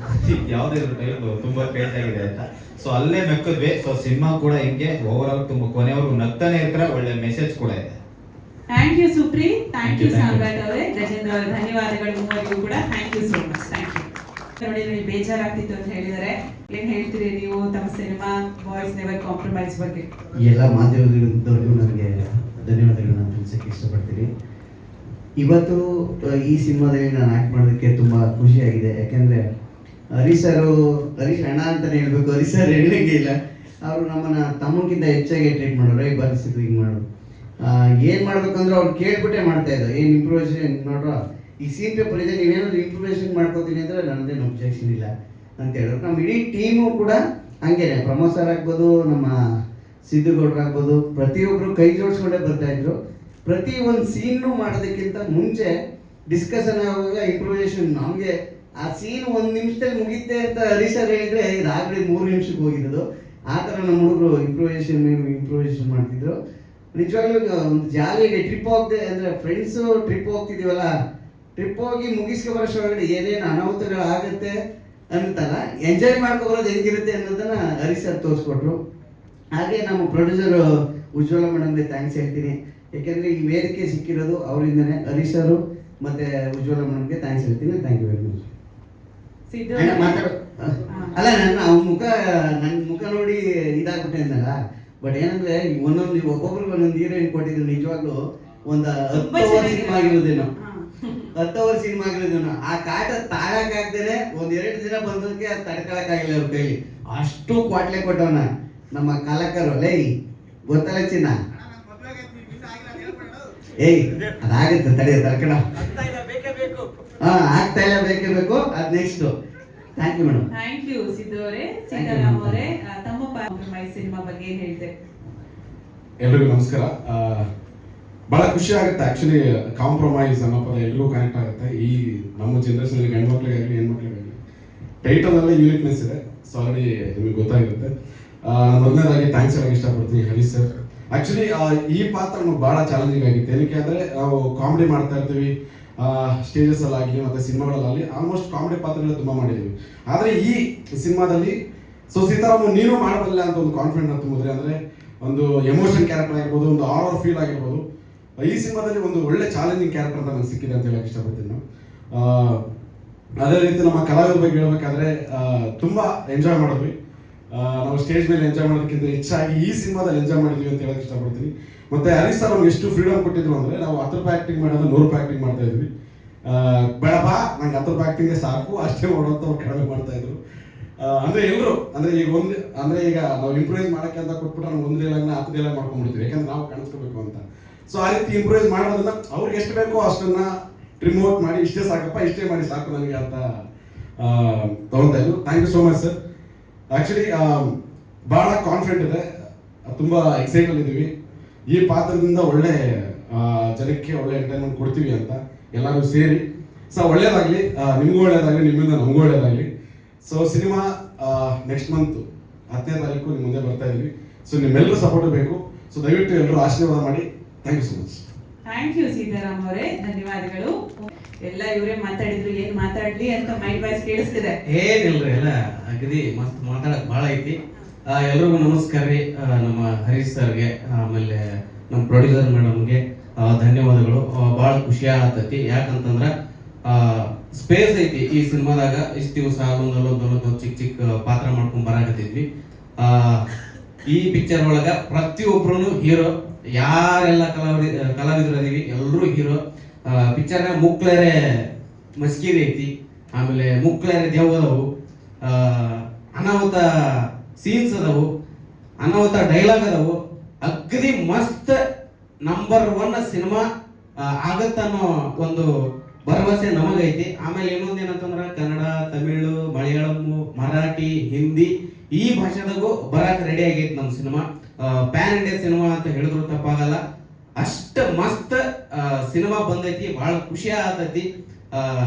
ಯಾವ್ದೇ ಟೈಟ್ಲು ತುಂಬಾ ಕ್ರೇಜ್ ಆಗಿದೆ ಅಂತ. ಸೊ ಅಲ್ಲೇ ನಕ್ಕದ್ವಿ. ಸೊ ಸಿನಿಮಾ ಕೂಡ ಹಿಂಗೆ ಓವರ್ ಆಲ್ ತುಂಬಾ ಕೊನೆವರೆಗೂ ನಗ್ತಾನೆ ಇರ್ತಾರೆ. ಒಳ್ಳೆ ಮೆಸೇಜ್ ಕೂಡ ಇದೆ. Thank you Supreet, thank you Thank you. Samrat ಅವರೇ, ಗಜೇಂದ್ರ ಅವರೇ, ಧನ್ಯವಾದಗಳು ಮೂವರಿಗೂ ಕೂಡ. Thank you so much. Thank you. ನೋಡಿ, ನೀವು ಬೇಜಾರಾಗ್ತಿತ್ತು ಅಂತ ಹೇಳಿದರೆ ಏನ್ ಹೇಳ್ತೀರಿ ನೀವು ತಮ್ಮ ಸಿನಿಮಾ ಬಾಯ್ಸ್ ನೆವರ್ ಕಾಂಪ್ರಮೈಸ್ ಬಗ್ಗೆ? ಎಲ್ಲ ಮಾಧ್ಯಮದವರಿಗೂ ನನಗೆ ಧನ್ಯವಾದಗಳನ್ನ ತಿಳಿಸಕ್ಕೆ ಇಷ್ಟಪಡ್ತೀನಿ. ಇವತ್ತು ಈ ಸಿನಿಮಾದಲ್ಲಿ ನಾನು ಆ್ಯಕ್ಟ್ ಮಾಡೋದಕ್ಕೆ ತುಂಬ ಖುಷಿಯಾಗಿದೆ. ಯಾಕೆಂದರೆ ಹರೀಶ್ ಅಣ್ಣ ಅಂತಲೇ ಹೇಳ್ಬೇಕು. ಹರೀಶ್ ಸರ್ ಹೇಳಂಗೆ ಇಲ್ಲ. ಅವರು ನಮ್ಮನ್ನ ತಮ್ಮಕ್ಕಿಂತ ಹೆಚ್ಚಾಗಿ ಟ್ರೀಟ್ ಮಾಡೋರು. ಬರ್ಸಿದ್ರು ಹಿಂಗೆ ಮಾಡೋರು. ಏನು ಮಾಡ್ಬೇಕಂದ್ರೆ ಅವ್ರು ಕೇಳ್ಬಿಟ್ಟೆ ಮಾಡ್ತಾ ಇದ್ರು. ಏನು ಇಂಪ್ರೂವೇಷನ್ ನೋಡ್ರ, ಈ ಸೀನ್ ಪೇಪರ್ ಇದೆ, ನೀವೇನಾದ್ರು ಇಂಪ್ರೂವೇಷನ್ ಮಾಡ್ಕೋತೀನಿ ಅಂದರೆ ನನ್ನದೇನು ಅಬ್ಜೆಕ್ಷನ್ ಇಲ್ಲ ಅಂತ ಹೇಳಿದ್ರು. ನಮ್ಮ ಇಡೀ ಟೀಮು ಕೂಡ ಹಂಗೇನೆ, ಪ್ರಮೋದ್ ಸರ್ ಆಗ್ಬೋದು, ನಮ್ಮ ಸಿದ್ದುಗೌಡ್ರು ಆಗ್ಬೋದು, ಪ್ರತಿಯೊಬ್ಬರು ಕೈ ಜೋಡಿಸ್ಕೊಂಡೇ ಬರ್ತಾಯಿದ್ರು. ಪ್ರತಿ ಒಂದು ಸೀನು ಮಾಡೋದಕ್ಕಿಂತ ಮುಂಚೆ ಡಿಸ್ಕಷನ್ ಆಗುವಾಗ ಇಂಪ್ರೂವೇಷನ್ ನಮಗೆ ಆ ಸೀನ್ 1 ನಿಮಿಷದಲ್ಲಿ ಮುಗಿಯುತ್ತೆ ಅಂತ ಹರೀಶ್ ಸರ್ ಹೇಳಿದರೆ ಇದಾಗಲಿ 3 ನಿಮಿಷಕ್ಕೆ ಹೋಗಿರೋದು. ಆ ಥರ ನಮ್ಮ ಹುಡುಗರು ಇಂಪ್ರೂವೇಷನ್ ಮಾಡ್ತಿದ್ರು. ನಿಜವಾಗ್ಲೂ ಒಂದು ಜಾಲಿಯಾಗಿ ಟ್ರಿಪ್ ಹೋಗದೆ ಅಂದರೆ ಫ್ರೆಂಡ್ಸು ಟ್ರಿಪ್ ಹೋಗ್ತಿದ್ದೀವಲ್ಲ, ಟ್ರಿಪ್ ಹೋಗಿ ಮುಗಿಸ್ಕೊಬರೋಷ್ಟೊಳಗಡೆ ಏನೇನು ಅನಾಹುತಗಳಾಗುತ್ತೆ ಅಂತಲ್ಲ, ಎಂಜಾಯ್ ಮಾಡ್ಕೊಬರೋದು ಹೆಂಗಿರುತ್ತೆ ಅನ್ನೋದನ್ನು ಹರೀಶ್ ಸರ್ ತೋರಿಸ್ಕೊಟ್ರು. ಹಾಗೆ ನಮ್ಮ ಪ್ರೊಡ್ಯೂಸರ್ ಉಜ್ವಲ ಮೇಡಮ್ಗೆ ಥ್ಯಾಂಕ್ಸ್ ಹೇಳ್ತೀನಿ. ಯಾಕೆಂದರೆ ಈ ವೇದಿಕೆ ಸಿಕ್ಕಿರೋದು ಅವರಿಂದನೇ. ಹರೀಶ್ ಸರ್ ಮತ್ತು ಉಜ್ವಲ ಮೇಡಮ್ಗೆ ಥ್ಯಾಂಕ್ಸ್ ಹೇಳ್ತೀನಿ. Thank you very much. ಮಾತಾಡೋ ಅಲ್ಲ, ನನ್ನ ಮುಖ ನೋಡಿ ಇದಾಗ್ಬಿಟ್ಟೆ ಅಂದಲ್ಲ. ಬಟ್ ಏನಂದ್ರೆ ಒಬ್ಬೊಬ್ರಿಗೆ ಒಂದೊಂದು ಹೀರೋಯಿನ್ ಕೊಟ್ಟಿದ್ರು. ನಿಜವಾಗ್ಲೂ ಒಂದು 10 ಅವರ್ ಸಿನಿಮಾ ಆಗಿರೋದೇನೋ, 10 ಅವರ್ ಸಿನಿಮಾ ಆಗಿರೋದೇನೋ. ಆ ಕಾಟ ತಾಳಕ್ಕಾಗ್ದೇನೆ 1-2 ದಿನ ಬಂದೋದಕ್ಕೆ ಅದು ತಡ್ಕೊಳಕ್ಕಾಗಿಲ್ಲ ಅವ್ರ ಕೈಲಿ. ಅಷ್ಟು ಕ್ವಾಟ್ಲೆ ಕೊಟ್ಟವನ ನಮ್ಮ ಕಲಾಕರು. ಲೈ ಗೊತ್ತಲ್ಲ ಚಿನ್ನ, ಅದಾಗುತ್ತೆ ತಡೆಯ ತಡ್ಕಣ. ಆಗ್ತಾ ಇಲ್ಲ, ಬೇಕೇ ಬೇಕು. ಅದು next. Thank you madam. Thank you Siddu ಅವರೇ. ಸೀತಾರಾಮ್ ಅವರೇ, ತಮ್ಮ ಕಾಂಪ್ರಮೈಸ್ ಸಿನಿಮಾ ಬಗ್ಗೆ ಏನ್ ಹೇಳ್ತೇವೆ? ಎಲ್ರಿಗೂ ನಮಸ್ಕಾರ. ಬಹಳ ಖುಷಿ ಆಗುತ್ತೆ. ಆಕ್ಚುಲಿ ಕಾಂಪ್ರಮೈಸ್ ಅನ್ನೋ ಪದ ಎಲ್ರಿಗೂ ಕನೆಕ್ಟ್ ಆಗುತ್ತೆ. ಈ ನಮ್ಮ ಜನರೇಷನ್ ಗಂಡ್ಮಕ್ಳಿಗಾಗಲಿ ಹೆಣ್ಮಕ್ಳಿಗಾಗಲಿ ಟೈಟಲ್ ಅಲ್ಲೇ ಯೂನಿಕ್ನೆಸ್ ಇದೆ. ಸೊ ಆಲ್ರೆಡಿ ನಿಮಗೆ ಗೊತ್ತಾಗಿರುತ್ತೆ. ಮೊದಲನೇದಾಗಿ ಥ್ಯಾಂಕ್ಸ್ ಹೇಳಕ್ಕೆ ಇಷ್ಟಪಡ್ತೀನಿ ಹರೀಶ್ ಸರ್. ಆಕ್ಚುಲಿ ಈ ಪಾತ್ರ ನಮ್ಗೆ ಬಹಳ ಚಾಲೆಂಜಿಂಗ್ ಆಗಿತ್ತು. ಏನಕ್ಕೆ ಅಂದರೆ ನಾವು ಕಾಮಿಡಿ ಮಾಡ್ತಾ ಇರ್ತೀವಿ ಸ್ಟೇಜಸ್ ಅಲ್ಲಾಗಲಿ ಮತ್ತು ಸಿನಿಮಾಗಳಲ್ಲಾಗಲಿ, ಆಲ್ಮೋಸ್ಟ್ ಕಾಮಿಡಿ ಪಾತ್ರಗಳು ತುಂಬ ಮಾಡಿದ್ದೀವಿ. ಆದರೆ ಈ ಸಿನಿಮಾದಲ್ಲಿ ಸೀತಾರಾಮ್ ನೀನು ಮಾಡಬಲ್ಲ ಅಂತ ಒಂದು ಕಾನ್ಫಿಡೆಂಟ್ ತುಂಬಿದ್ರೆ, ಅಂದರೆ ಒಂದು ಎಮೋಷನ್ ಕ್ಯಾರೆಕ್ಟರ್ ಆಗಿರ್ಬೋದು, ಒಂದು ಹಾರರ್ ಫೀಲ್ ಆಗಿರ್ಬೋದು. ಈ ಸಿನಿಮಾದಲ್ಲಿ ಒಂದು ಒಳ್ಳೆ ಚಾಲೆಂಜಿಂಗ್ ಕ್ಯಾರೆಕ್ಟರ್ ಅಂತ ನನಗೆ ಸಿಕ್ಕಿದೆ ಅಂತ ಹೇಳಕ್ಕೆ ಇಷ್ಟಪಡ್ತೀನಿ ನಾನು. ಅದೇ ರೀತಿ ನಮ್ಮ ಕಲಾವಿದರ ಬಗ್ಗೆ ಹೇಳ್ಬೇಕಾದ್ರೆ ತುಂಬ ಎಂಜಾಯ್ ಮಾಡಿದ್ವಿ. ನಾವು ಸ್ಟೇಜ್ ಮೇಲೆ ಎಂಜಾಯ್ ಮಾಡೋದಕ್ಕಿಂತ ಹೆಚ್ಚಾಗಿ ಈ ಸಿನಿಮಾದಲ್ಲಿ ಎಂಜಾಯ್ ಮಾಡಿದ್ವಿ ಅಂತ ಹೇಳಕ್ ಇಷ್ಟಪಡ್ತೀನಿ. ಮತ್ತೆ ಹರೀಶ್ ಸರ್ ಅವ್ರಿಗೆ ಎಷ್ಟು ಫ್ರೀಡಮ್ ಕೊಟ್ಟಿದ್ರು ಅಂದರೆ ನಾವು 10 ರೂಪಾಯಿ ಆ್ಯಕ್ಟಿಂಗ್ ಮಾಡೋದು 100 ರೂಪಾಯಿ ಆ್ಯಕ್ಟಿಂಗ್ ಮಾಡ್ತಾ ಇದ್ವಿ. ಬೇಡಪ್ಪ ನಂಗೆ 10 ರೂಪಾಯಿ ಆ್ಯಕ್ಟಿಂಗೇ ಸಾಕು ಅಷ್ಟೇ ಮಾಡೋಂಥ ಅವ್ರು ಕಡಿಮೆ ಮಾಡ್ತಾ ಇದ್ರು. ಅಂದರೆ ಎಲ್ಲರೂ ಅಂದರೆ ಈಗ ನಾವು ಇಂಪ್ರೂವೈಸ್ ಮಾಡೋಕ್ಕೆ ಅಂತ ಕೊಟ್ಬಿಟ್ರೆ ನಾವು 1 ಡೈಲಾಗ್ನ 10 ಡೈಲಾಗ್ ಮಾಡ್ಕೊಂಡ್ಬಿಡ್ತೀವಿ, ಯಾಕಂದ್ರೆ ನಾವು ಕಾಣಿಸ್ಕೋಬೇಕು ಅಂತ. ಸೊ ಆ ರೀತಿ ಇಂಪ್ರೂವೈಸ್ ಮಾಡೋದನ್ನ ಅವ್ರಿಗೆ ಎಷ್ಟು ಬೇಕೋ ಅಷ್ಟನ್ನ ಟ್ರಿಮ್ ಔಟ್ ಮಾಡಿ ಇಷ್ಟೇ ಸಾಕಪ್ಪ ಇಷ್ಟೇ ಮಾಡಿ ಸಾಕು ನನಗೆ ಅಂತ ತಗೊಳ್ತಾ ಇದ್ರು. Thank you so much sir. Actually ಭಾಳ ಕಾನ್ಫಿಡೆಂಟ್ ಇದೆ, ತುಂಬ ಎಕ್ಸೈಟಲ್ಲಿ ಇದ್ದೀವಿ. ಈ ಪಾತ್ರದಿಂದ ಒಳ್ಳೆ ಜನಕ್ಕೆ ಒಳ್ಳೆ ಎಂಟರ್ಟೈನ್ಮೆಂಟ್ ಕೊಡ್ತೀವಿ ಅಂತ ಎಲ್ಲರೂ ಸೇರಿ. ಸೊ ಒಳ್ಳೇದಾಗಲಿ, ನಿಮಗೂ ಒಳ್ಳೇದಾಗಲಿ, ನಿಮ್ಮಿಂದ ನಮಗೂ ಒಳ್ಳೇದಾಗಲಿ. ಸೊ ಸಿನಿಮಾ ನೆಕ್ಸ್ಟ್ ಮಂತ್ 10ನೇ ತಾರೀಕು ನಿಮ್ಮ ಮುಂದೆ ಬರ್ತಾ ಇದ್ವಿ. ಸೊ ನಿಮ್ಮೆಲ್ಲರೂ ಸಪೋರ್ಟ್ ಬೇಕು. ಸೊ ದಯವಿಟ್ಟು ಎಲ್ಲರೂ ಆಶೀರ್ವಾದ ಮಾಡಿ. Thank you so much. Thank you Sitaram ಅವರೇ, ಧನ್ಯವಾದಗಳು. ಎಲ್ಲ ಇವರೇ ಮಾತಾಡಿದ್ರು, ಏನ್ ಮಾತಾಡ್ಲಿ ಅಂತ ಮೈಂಡ್ ವಾಯ್ಸ್ ಕೇಳಿಸ್ತಿದೆ. ಏನಿಲ್ರಿ, ಎಲ್ಲ ಅಗದಿ ಮಸ್ತ್ ಮಾತಾಡಕ್ ಭಾಳ ಐತಿ. ಎಲ್ರಿಗೂ ನಮಸ್ಕಾರ ರೀ. ನಮ್ಮ ಹರೀಶ್ ಸರ್ಗೆ ಆಮೇಲೆ ನಮ್ಮ ಪ್ರೊಡ್ಯೂಸರ್ ಮೇಡಮ್ಗೆ ಧನ್ಯವಾದಗಳು. ಭಾಳ ಖುಷಿ ಆಗತೈತಿ, ಯಾಕಂತಂದ್ರ ಸ್ಪೇಸ್ ಐತಿ ಈ ಸಿನಿಮಾದಾಗ. ಇಷ್ಟು ದಿವಸ ಅಲ್ಲೊಂದೊಂದು ಚಿಕ್ಕ ಚಿಕ್ಕ ಪಾತ್ರ ಮಾಡ್ಕೊಂಡ್ ಬರಾಕತ್ತಿದ್ವಿ. ಈ ಪಿಕ್ಚರ್ ಒಳಗ ಪ್ರತಿಯೊಬ್ರು ಹೀರೋ, ಯಾರೆಲ್ಲ ಕಲಾವಿದರು ಅದೀವಿ ಎಲ್ಲರೂ ಹೀರೋ. ಪಿಕ್ಚರ್ನಾಗ ಮುಕ್ಳರೆ ಮಸ್ಕಿರಿ ಐತಿ, ಆಮೇಲೆ ಮುಕ್ಳರೆ ದೇವ್ ಅದಾವು, ಅನಾಹುತ ಸೀನ್ಸ್ ಅದಾವು, ಅನಾಹುತ ಡೈಲಾಗ್ ಅದಾವು. ಅಗದಿ ಮಸ್ತ್ ನಂಬರ್ 1 ಸಿನಿಮಾ ಆಗತ್ತನ್ನೋ ಒಂದು ಭರವಸೆ ನಮಗೈತಿ. ಆಮೇಲೆ ಇನ್ನೊಂದೇನಂತಂದ್ರ ಕನ್ನಡ, ತಮಿಳು, ಮಲಯಾಳಂ, ಮರಾಠಿ, ಹಿಂದಿ ಈ ಭಾಷೆದಾಗೂ ಬರಕ್ ರೆಡಿ ಆಗೈತಿ ನಮ್ಮ ಸಿನಿಮಾ. ಪ್ಯಾನ್ ಇಂಡಿಯಾ ಸಿನಿಮಾ ಅಂತ ಹೇಳಿದ್ರು ತಪ್ಪಾಗಲ್ಲ. ಅಷ್ಟ ಮಸ್ತ್ ಸಿನಿಮಾ ಬಂದೈತಿ, ಬಹಳ ಖುಷಿ ಆಗತೈತಿ.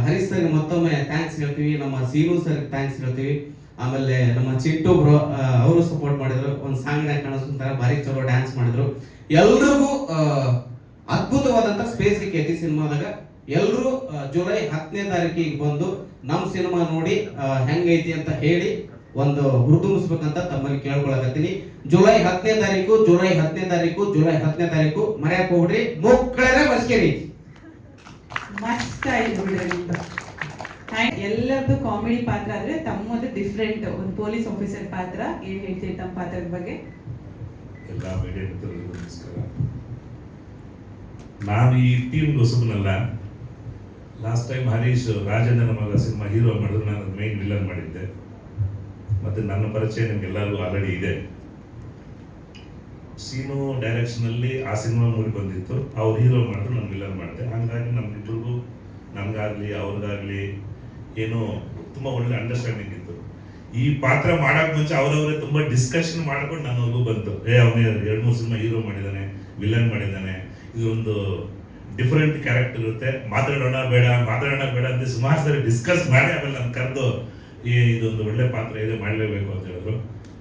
ಹರೀಶ್ ಸರ್ಗೆ ಮತ್ತೊಮ್ಮೆ ಥ್ಯಾಂಕ್ಸ್ ಹೇಳ್ತೀವಿ, ನಮ್ಮ ಸೀನು ಸರ್ಗೆ ಥ್ಯಾಂಕ್ಸ್ ಹೇಳ್ತೀವಿ. ಆಮೇಲೆ ನಮ್ಮ ಚಿಟ್ಟು ಬ್ರೋ ಅವರು ಸಪೋರ್ಟ್ ಮಾಡಿದ್ರು, ಒಂದು ಸಾಂಗ್ನಾಗ ಕಾಣಿಸ್ಕೊಂತಾರ, ಭಾರಿ ಚಲೋ ಡ್ಯಾನ್ಸ್ ಮಾಡಿದ್ರು. ಎಲ್ರಿಗೂ ಅದ್ಭುತವಾದಂತ ಸ್ಪೇಸ್ ಸಿಕ್ಕೈತಿ ಸಿನಿಮಾದಾಗ. ಎಲ್ರು ಜುಲೈ 10ನೇ ತಾರೀಕಿಗೆ ಬಂದು ನಮ್ಮ ಸಿನಿಮಾ ನೋಡಿ ಹೆಂಗೈತಿ ಅಂತ ಹೇಳಿ ಒಂದು ಹುರಿದುಂಬಿಸ್ಬೇಕಂತ ತಮ್ಮಲ್ಲಿ ಕೇಳ್ಕೊಳಕತ್ತೀನಿ. ಜುಲೈ 10ನೇ ತಾರೀಕು ಮರ್ಯಾಕ್ ಹೋಗ್ಬಿಡ್ರಿ, ಮುಕ್ಕಳರೆ ಮಸ್ಕೇರಿ. ಮಸ್ತ್ ಆಯ್ತು ಬಿಡ್ರಿ ನಿಮ್ದು. ಎಲ್ಲರದ್ದು ಕಾಮಿಡಿ ಪಾತ್ರ ಆದ್ರೆ ತಮ್ಮದು ಡಿಫ್ರೆಂಟ್, ಒಂದು ಪೊಲೀಸ್ ಆಫೀಸರ್ ಪಾತ್ರ. ಏನ್ ಹೇಳ್ತೀರಿ ತಮ್ಮ ಪಾತ್ರದ ಬಗ್ಗೆ? ಎಲ್ಲ ಮೀಡಿಯಾ ಮಿತ್ರರಿಗೂ ನಮಸ್ಕಾರ. ನಾನು ಈ ಟೀಮ್ ಹೊಸಬನಲ್ಲ. ಲಾಸ್ಟ್ ಟೈಮ್ ಹರೀಶ್ ರಾಜೇಂದ್ರನ ಮಗ ಸಿನಿಮಾ ಹೀರೋ ಮಾಡಿದ್ರು, ನಾನು ಮೇನ್ ವಿಲನ್ ಮಾಡಿದ್ದೆ. ಮತ್ತೆ ನನ್ನ ಪರಿಚಯ ನಿಮ್ಗೆಲ್ಲರಿಗೂ ಆಲ್ರೆಡಿ ಇದೆ. ಸೀನು ಡೈರೆಕ್ಷನಲ್ಲಿ ಆ ಸಿನಿಮಾ ಮೂಡಿ ಬಂದಿತ್ತು, ಅವ್ರು ಹೀರೋ ಮಾಡಿದ್ರು, ನಾನು ವಿಲನ್ ಮಾಡಿದೆ. ಹಂಗಾಗಿ ನಮ್ಮಿಬ್ಬರಿಗೂ, ನಮ್ಗಾಗ್ಲಿ ಅವ್ರಿಗಾಗ್ಲಿ ಏನೋ ತುಂಬ ಒಳ್ಳೆ ಅಂಡರ್ಸ್ಟ್ಯಾಂಡಿಂಗ್ ಇತ್ತು. ಈ ಪಾತ್ರ ಮಾಡಕ್ ಮುಂಚೆ ಅವರವರೇ ತುಂಬ ಡಿಸ್ಕಷನ್ ಮಾಡ್ಕೊಂಡು ನನ್ನವರೆಗೂ ಬಂತು, ಅವನೇ 2-3 ಸಿನಿಮಾ ಹೀರೋ ಮಾಡಿದ್ದಾನೆ, ವಿಲನ್ ಮಾಡಿದ್ದಾನೆ, ಇದೊಂದು ಡಿಫರೆಂಟ್ ಕ್ಯಾರೆಕ್ಟರ್ ಇರುತ್ತೆ, ಮಾತಾಡೋಣ ಬೇಡ ಅಂತ ಸುಮಾರು ಸರಿ ಡಿಸ್ಕಸ್ ಮಾಡಿ ಆಮೇಲೆ ನಾನು ಕರೆದು ಇದೊಂದು ಒಳ್ಳೆ ಪಾತ್ರ ಇದೆ, ಮಾಡಲೇಬೇಕು ಅಂತ ಹೇಳಿದ್ರು.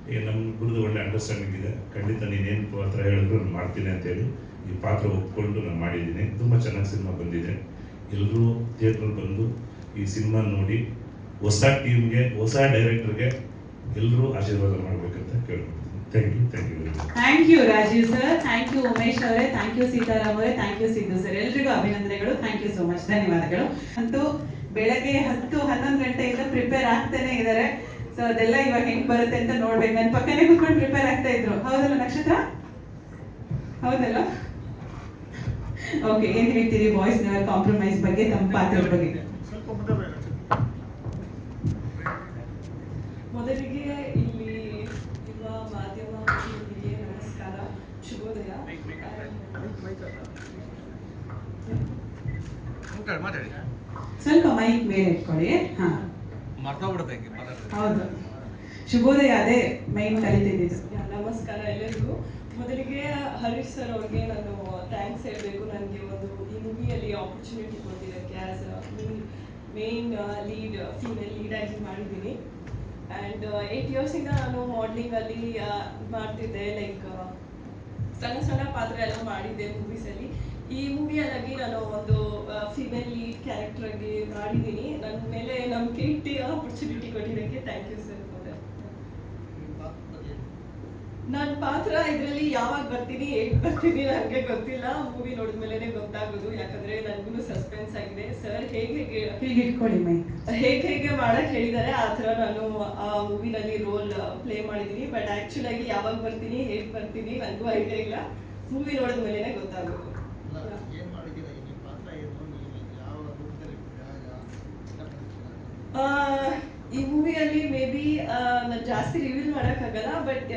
ಈಗ ನಮ್ಮಿಬ್ಬರದ್ದು ಒಳ್ಳೆ ಅಂಡರ್ಸ್ಟ್ಯಾಂಡಿಂಗ್ ಇದೆ. ಖಂಡಿತ ನೀನೇನು ಪಾತ್ರ ಹೇಳಿದ್ರು ನಾನು ಮಾಡ್ತೀನಿ ಅಂತೇಳಿ ಈ ಪಾತ್ರ ಒಪ್ಕೊಂಡು ನಾನು ಮಾಡಿದ್ದೀನಿ. ತುಂಬ ಚೆನ್ನಾಗಿ ಸಿನಿಮಾ ಬಂದಿದೆ. ಎಲ್ಲರೂ ಥಿಯೇಟ್ರಲ್ಲಿ ಬಂದು ಈ ಸಿನಿಮಾ ನೋಡಿ ಹೊಸ ಟೀಮ್ಗೆ, ಹೊಸ ಡೈರೆಕ್ಟರ್ಗೆ ಎಲ್ಲರೂ ಆಶೀರ್ವಾದ ಮಾಡಬೇಕಂತ ಕೇಳ್ಕೊಳ್ತೀನಿ. Thank you Rajeev sir, thank you Umesh ಅವರೇ, ಥ್ಯಾಂಕ್ ಯು ಸೀತಾರಾಮ್ ಅವರೇ, ಥ್ಯಾಂಕ್ ಯು ಸಿದ್ದು ಸರ್. ಎಲ್ರಿಗೂ ಅಭಿನಂದನೆಗಳು. ಥ್ಯಾಂಕ್ ಯು ಸೋ ಮಚ್, ಧನ್ಯವಾದಗಳು. ಅಂತೂ ಬೆಳಗ್ಗೆ 10-11 ಗಂಟೆಯಿಂದ ಪ್ರಿಪೇರ್ ಆಗ್ತಾನೆ ಇದ್ದಾರೆ. ಸೊ ಅದೆಲ್ಲ ಇವಾಗ ಹೆಂಗ್ ಬರುತ್ತೆ ಅಂತ ನೋಡ್ಬೇಕು. ನನ್ನ ಪಕ್ಕನೇ ಕುತ್ಕೊಂಡು ಪ್ರಿಪೇರ್ ಆಗ್ತಾ ಇದ್ರು. ಹೌದಲ್ಲ ನಕ್ಷತ್ರ? ಹೌದಲ್ಲ? ಓಕೆ, ಏನ್ ಹೇಳ್ತೀರಿ ವಾಯ್ಸ್ ನೆವರ್ ಕಾಂಪ್ರಮೈಸ್ ಬಗ್ಗೆ, ತಮ್ಮ ಪಾತ್ರದ ಬಗ್ಗೆ? ಮೊದಲಿಗೆ ಇಲ್ಲಿ ಇರುವ ಮಾಧ್ಯಮ ಪ್ರತಿನಿಧಿಗೆ ನಮಸ್ಕಾರ, ಶುಭೋದಯ. ಸ್ವಲ್ಪ ಮೈಕ್ ಮೇಲೆ ಇಟ್ಕೊಳ್ಳಿ. ಹಾ, ಹೌದು, ಶುಭೋದಯ, ಅದೇ ಮೈನ್ ಕಲಿತಿದ್ದು. ನಮಸ್ಕಾರ ಎಲ್ಲರಿಗೂ. ಮೊದಲಿಗೆ ಹರೀಶ್ ಸರ್ ಅವ್ರಿಗೆ ನಾನು ಥ್ಯಾಂಕ್ಸ್ ಹೇಳಬೇಕು. ನನಗೆ ಒಂದು ಈ ಮೂವಿಯಲ್ಲಿ ಆಪರ್ಚುನಿಟಿ ಕೊಟ್ಟಿದ್ದಕ್ಕೆ. As main lead, female lead ಆಗಿ ಮಾಡಿದ್ದೀನಿ. ಆ್ಯಂಡ್ 8 ಇಯರ್ಸಿಂದ ನಾನು ಮಾಡಲಿಂಗಲ್ಲಿ ಮಾಡ್ತಿದ್ದೆ. ಲೈಕ್ ಸಣ್ಣ ಪಾತ್ರ ಎಲ್ಲ ಮಾಡಿದ್ದೆ ಮೂವೀಸಲ್ಲಿ. ಈ ಮೂವಿಯಲ್ಲಾಗಿ ನಾನು ಒಂದು ಫಿಮೇಲ್ ಲೀಡ್ ಕ್ಯಾರೆಕ್ಟರಾಗಿ ಮಾಡಿದ್ದೀನಿ. ನನ್ನ ಮೇಲೆ ನಂಬಿಕೆ ಇಟ್ಟು ಆಪರ್ಚುನಿಟಿ ಕೊಟ್ಟಿದ್ದಕ್ಕೆ ಥ್ಯಾಂಕ್ ಯು ಸರ್. ನನ್ನ ಪಾತ್ರ ಇದರಲ್ಲಿ ಯಾವಾಗ ಬರ್ತೀನಿ ಹೇಗೆ ಬರ್ತೀನಿ ನನಗೆ ಗೊತ್ತಿಲ್ಲ. ಮೂವಿ ನೋಡಿದ್ಮೇಲೆ ಗೊತ್ತಾಗೋದು, ಯಾಕಂದ್ರೆ ನನಗೂ ಸಸ್ಪೆನ್ಸ್ ಆಗಿದೆ. ಸರ್ ಹೇಗೆ ಇಟ್ಕೊಳ್ಳಿ ಮೈ ಹೇಗೆ ಮಾಡಕ್ ಹೇಳಿದ್ದಾರೆ ಆ ಥರ ನಾನು ಆ ಮೂವಿನಲ್ಲಿ ರೋಲ್ ಪ್ಲೇ ಮಾಡಿದ್ದೀನಿ. ಬಟ್ ಆಕ್ಚುಲ್ ಆಗಿ ಯಾವಾಗ ಬರ್ತೀನಿ ಹೇಗೆ ಬರ್ತೀನಿ ನನಗೂ ಐಡಿಯಾ ಇಲ್ಲ. ಮೂವಿ ನೋಡಿದ್ಮೇಲೆ ಗೊತ್ತಾಗೋದು. ಈ ಮೂವಿಯಲ್ಲಿ ಮೇ ಬಿ ನಾನು ಜಾಸ್ತಿ ರಿವೀಲ್ ಮಾಡೋಕ್ಕಾಗಲ್ಲ, ಬಟ್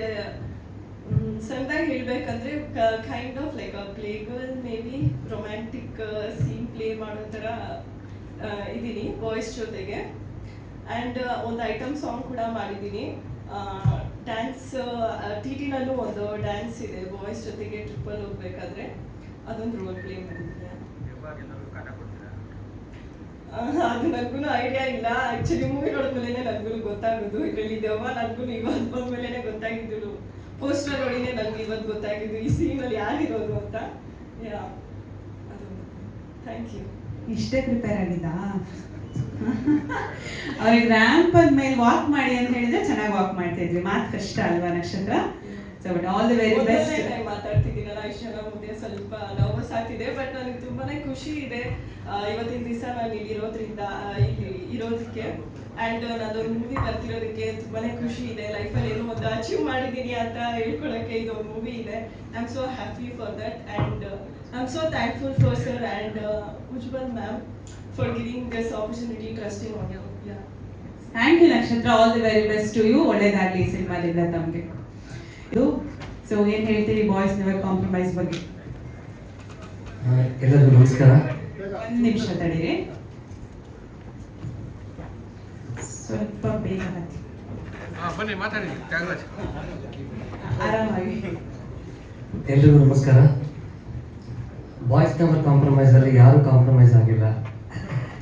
ಸಣ್ಣದಾಗಿ ಹೇಳಬೇಕಂದ್ರೆ kind of like play girl, maybe romantic scene play ಮಾಡೋ ಥರ ಇದ್ದೀನಿ ಬಾಯ್ಸ್ ಜೊತೆಗೆ. ಆ್ಯಂಡ್ ಒಂದು ಐಟಮ್ ಸಾಂಗ್ ಕೂಡ ಮಾಡಿದ್ದೀನಿ. ಡ್ಯಾನ್ಸ್ ಟಿಟಿನಲ್ಲೂ ಒಂದು ಡ್ಯಾನ್ಸ್ ಇದೆ ಬಾಯ್ಸ್ ಜೊತೆಗೆ ಟ್ರಿಪ್ಪಲ್ಲಿ ಹೋಗ್ಬೇಕಾದ್ರೆ, ಅದೊಂದು ರೋಲ್ ಪ್ಲೇ ಮಾಡಿದ್ದೀನಿ. ಅದು ನನಗೂ ಐಡಿಯಾ ಇಲ್ಲ. ಆ್ಯಕ್ಚುಲಿ ಮೂವಿ ನೋಡಿದ್ಮೇಲೆ ನನಗೂ ಗೊತ್ತಾಗೋದು. ಇದರಲ್ಲಿ ದೆವ್ವ ನನಗೂ ಇವತ್ತು ಬಂದ್ಮೇಲೆ ಗೊತ್ತಾಗಿದ್ದು, ಪೋಸ್ಟರ್ ನೋಡಿನೇ ನನಗೆ ಇವತ್ತು ಗೊತ್ತಾಗಿದ್ದು ಈ ಸೀನಲ್ಲಿ ಯಾರಿರೋದು ಅಂತ. ಅದೊಂದು. Thank you. ಇಷ್ಟೇ ಪ್ರಿಪೇರ್ ಆಗಿದ್ದಾ? ಅವ್ರಿಗೆ ರ್ಯಾಂಪ್ ಮೇಲೆ ವಾಕ್ ಮಾಡಿ ಅಂತ ಹೇಳಿದ್ರೆ ಚೆನ್ನಾಗಿ ವಾಕ್ ಮಾಡ್ತಾ ಇದ್ವಿ. ಮಾತು ಕಷ್ಟ ಅಲ್ವಾ Nakshatra? So but all the very best. ಮಾತಾಡ್ತಿದ್ದೀನಲ್ಲ ಇಷ್ಟು ಜನ ಮುಂದೆ ಸ್ವಲ್ಪ ನರ್ವಸ್ ಆಗ್ತಿದೆ, ಬಟ್ ನನಗೆ ತುಂಬಾನೇ ಖುಷಿ ಇದೆ ಇವತ್ತಿನ ದಿವಸ ನಾನು ಇಲ್ಲಿರೋದ್ರಿಂದ, ಇಲ್ಲಿ ಇರೋದಕ್ಕೆ. ಆ್ಯಂಡ್ ನಾನೊಂದು ಮೂವಿ ಬರ್ತಿರೋದಕ್ಕೆ ತುಂಬಾನೇ ಖುಷಿ ಇದೆ. ಲೈಫಲ್ಲಿ ಏನೋ ಒಂದು ಅಚೀವ್ ಮಾಡಿದ್ದೀನಿ ಅಂತ ಹೇಳ್ಕೊಳಕ್ಕೆ ಇದೊಂದು ಮೂವಿ ಇದೆ. I am so happy for that, and I am so thankful for sir and Ujwal ma'am for giving this opportunity, trusting on you. Thank you Nakshatra. All the very best to you. ಒಳ್ಳೇದಾಗಲಿ ಈ ಸಿನಿಮಾದಿಂದ ತಮಗೆ. ಸೊ ಏನು ಹೇಳ್ತೀರಿ ಬಾಯ್ಸ್ ನೆವರ್ ಕಾಂಪ್ರಮೈಸ್ ಬಗ್ಗೆ? ಎಲ್ಲರಿಗೂ ನಮಸ್ಕಾರ. ಒಂದು ನಿಮಿಷ ತಡೀರಿ, ಸ್ವಲ್ಪ ಬೇಗ ಹತ್ತಿ. ಬನ್ನಿ ಮಾತಾಡಿ ತ್ಯಾಗರಾಜ್. ಆರಾಮಾಗಿ. ಎಲ್ರಿಗೂ ನಮಸ್ಕಾರ. ಬಾಯ್ಸ್ ನೆವರ್ ಕಾಂಪ್ರಮೈಸ್ ಅಲ್ಲಿ ಯಾರು ಕಾಂಪ್ರಮೈಸ್ ಆಗಿಲ್ಲ.